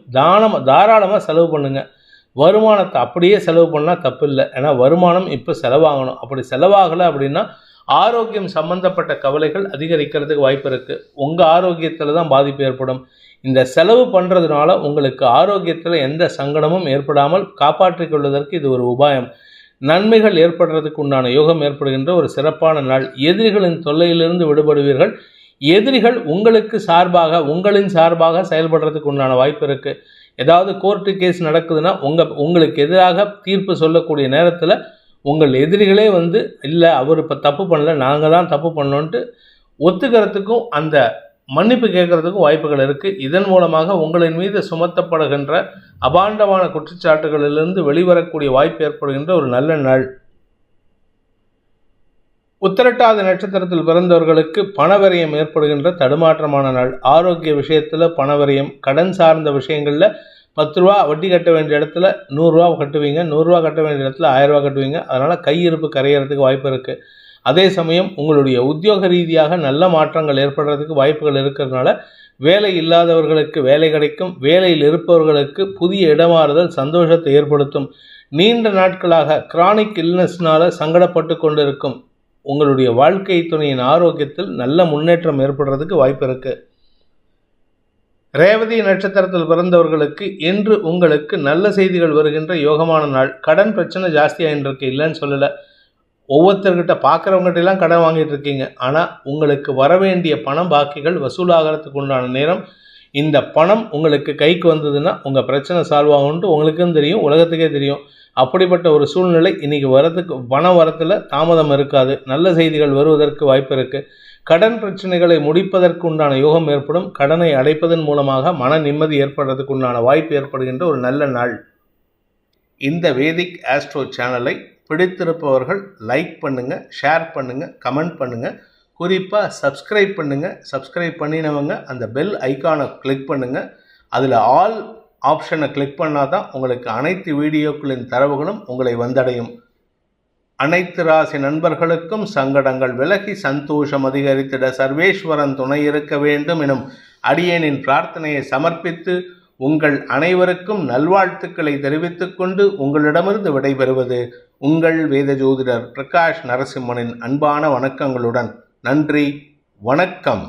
தாராளமாக செலவு பண்ணுங்கள். வருமானத்தை அப்படியே செலவு பண்ணால் தப்பு இல்லை. ஏன்னா வருமானம் இப்போ செலவாகணும். அப்படி செலவாகலை அப்படின்னா ஆரோக்கியம் சம்பந்தப்பட்ட கவலைகள் அதிகரிக்கிறதுக்கு வாய்ப்பு இருக்குது. உங்கள் ஆரோக்கியத்தில் தான் பாதிப்பு ஏற்படும். இந்த செலவு பண்ணுறதுனால உங்களுக்கு ஆரோக்கியத்தில் எந்த சங்கடமும் ஏற்படாமல் காப்பாற்றிக் கொள்வதற்கு இது ஒரு உபாயம். நன்மைகள் ஏற்படுறதுக்கு உண்டான யோகம் ஏற்படுகின்ற ஒரு சிறப்பான நாள். எதிரிகளின் தொல்லையிலிருந்து விடுபடுவீர்கள். எதிரிகள் உங்களின் சார்பாக செயல்படுறதுக்கு உண்டான வாய்ப்பு இருக்குது. ஏதாவது கோர்ட்டு கேஸ் நடக்குதுன்னா உங்களுக்கு எதிராக தீர்ப்பு சொல்லக்கூடிய நேரத்தில் உங்கள் எதிரிகளே இல்லை அவர் இப்போ தப்பு பண்ணல, நாங்கள் தான் தப்பு பண்ணோன்ட்டு ஒத்துக்கிறதுக்கும் அந்த மன்னிப்பு கேட்கறதுக்கும் வாய்ப்புகள் இருக்குது. இதன் மூலமாக உங்களின் மீது சுமத்தப்படுகின்ற அபாண்டமான குற்றச்சாட்டுகளிலிருந்து வெளிவரக்கூடிய வாய்ப்பு ஏற்படுகின்ற ஒரு நல்ல நாள். உத்திரட்டாதி நட்சத்திரத்தில் பிறந்தவர்களுக்கு பணவரியம் ஏற்படுகின்ற தடுமாற்றமான நாள். ஆரோக்கிய விஷயத்தில் பணவரியம், கடன் சார்ந்த விஷயங்களில் 10 ரூபா வட்டி கட்ட வேண்டிய இடத்துல 100 ரூபா கட்டுவீங்க, 100 ரூபா கட்ட வேண்டிய இடத்துல 1000 ரூபா கட்டுவீங்க. அதனால் கையிருப்பு கரையிறதுக்கு வாய்ப்பு இருக்குது. அதே சமயம் உங்களுடைய உத்தியோக ரீதியாக நல்ல மாற்றங்கள் ஏற்படுறதுக்கு வாய்ப்புகள் இருக்கிறதுனால வேலை இல்லாதவர்களுக்கு வேலை கிடைக்கும். வேலையில் இருப்பவர்களுக்கு புதிய இடமாறுதல் சந்தோஷத்தை ஏற்படுத்தும். நீண்ட நாட்களாக கிரானிக் இல்னஸ்னால் சங்கடப்பட்டு கொண்டிருக்கும் உங்களுடைய வாழ்க்கை துணையின் ஆரோக்கியத்தில் நல்ல முன்னேற்றம் ஏற்படுறதுக்கு வாய்ப்பு இருக்குது. ரேவதி நட்சத்திரத்தில் பிறந்தவர்களுக்கு இன்று உங்களுக்கு நல்ல செய்திகள் வருகின்ற யோகமான நாள். கடன் பிரச்சனை ஜாஸ்தியாகிட்டு இருக்கு, இல்லைன்னு சொல்லலை. ஒவ்வொருத்தர்கிட்ட பார்க்குறவங்ககிட்டலாம் கடன் வாங்கிட்டு இருக்கீங்க. ஆனால் உங்களுக்கு வரவேண்டிய பணம் பாக்கிகள் வசூலாகிறதுக்கு உண்டான நேரம். இந்த பணம் உங்களுக்கு கைக்கு வந்ததுன்னா உங்கள் பிரச்சனை சால்வ் ஆகும்ட்டு உங்களுக்கும் தெரியும், உலகத்துக்கே தெரியும். அப்படிப்பட்ட ஒரு சூழ்நிலை இன்றைக்கி பணம் வரத்தில் தாமதம் இருக்காது. நல்ல செய்திகள் வருவதற்கு வாய்ப்பு இருக்குது. கடன் பிரச்சனைகளை முடிப்பதற்கு உண்டான யோகம் ஏற்படும். கடனை அடைப்பதன் மூலமாக மன நிம்மதி ஏற்படுறதுக்கு உண்டான வாய்ப்பு ஏற்படுகின்ற ஒரு நல்ல நாள். இந்த வேதிக் ஆஸ்ட்ரோ சேனலை பிடித்திருப்பவர்கள் லைக் பண்ணுங்கள், ஷேர் பண்ணுங்கள், கமெண்ட் பண்ணுங்கள். குறிப்பாக சப்ஸ்கிரைப் பண்ணுங்கள். சப்ஸ்கிரைப் பண்ணினவங்க அந்த பெல் ஐக்கானை கிளிக் பண்ணுங்கள். அதில் ஆல் ஆப்ஷனை கிளிக் பண்ணால் தான் உங்களுக்கு அனைத்து வீடியோக்களின் தரவுகளும் உங்களை வந்தடையும். அனைத்து ராசி நண்பர்களுக்கும் சங்கடங்கள் விலகி சந்தோஷம் அதிகரித்திட சர்வேஸ்வரன் துணை இருக்க வேண்டும் எனும் அடியேனின் பிரார்த்தனையை சமர்ப்பித்து உங்கள் அனைவருக்கும் நல்வாழ்த்துக்களை தெரிவித்துக் கொண்டு உங்களிடமிருந்து விடைபெறுவது உங்கள் வேத ஜோதிடர் பிரகாஷ் நரசிம்மனின் அன்பான வணக்கங்களுடன். நன்றி, வணக்கம்.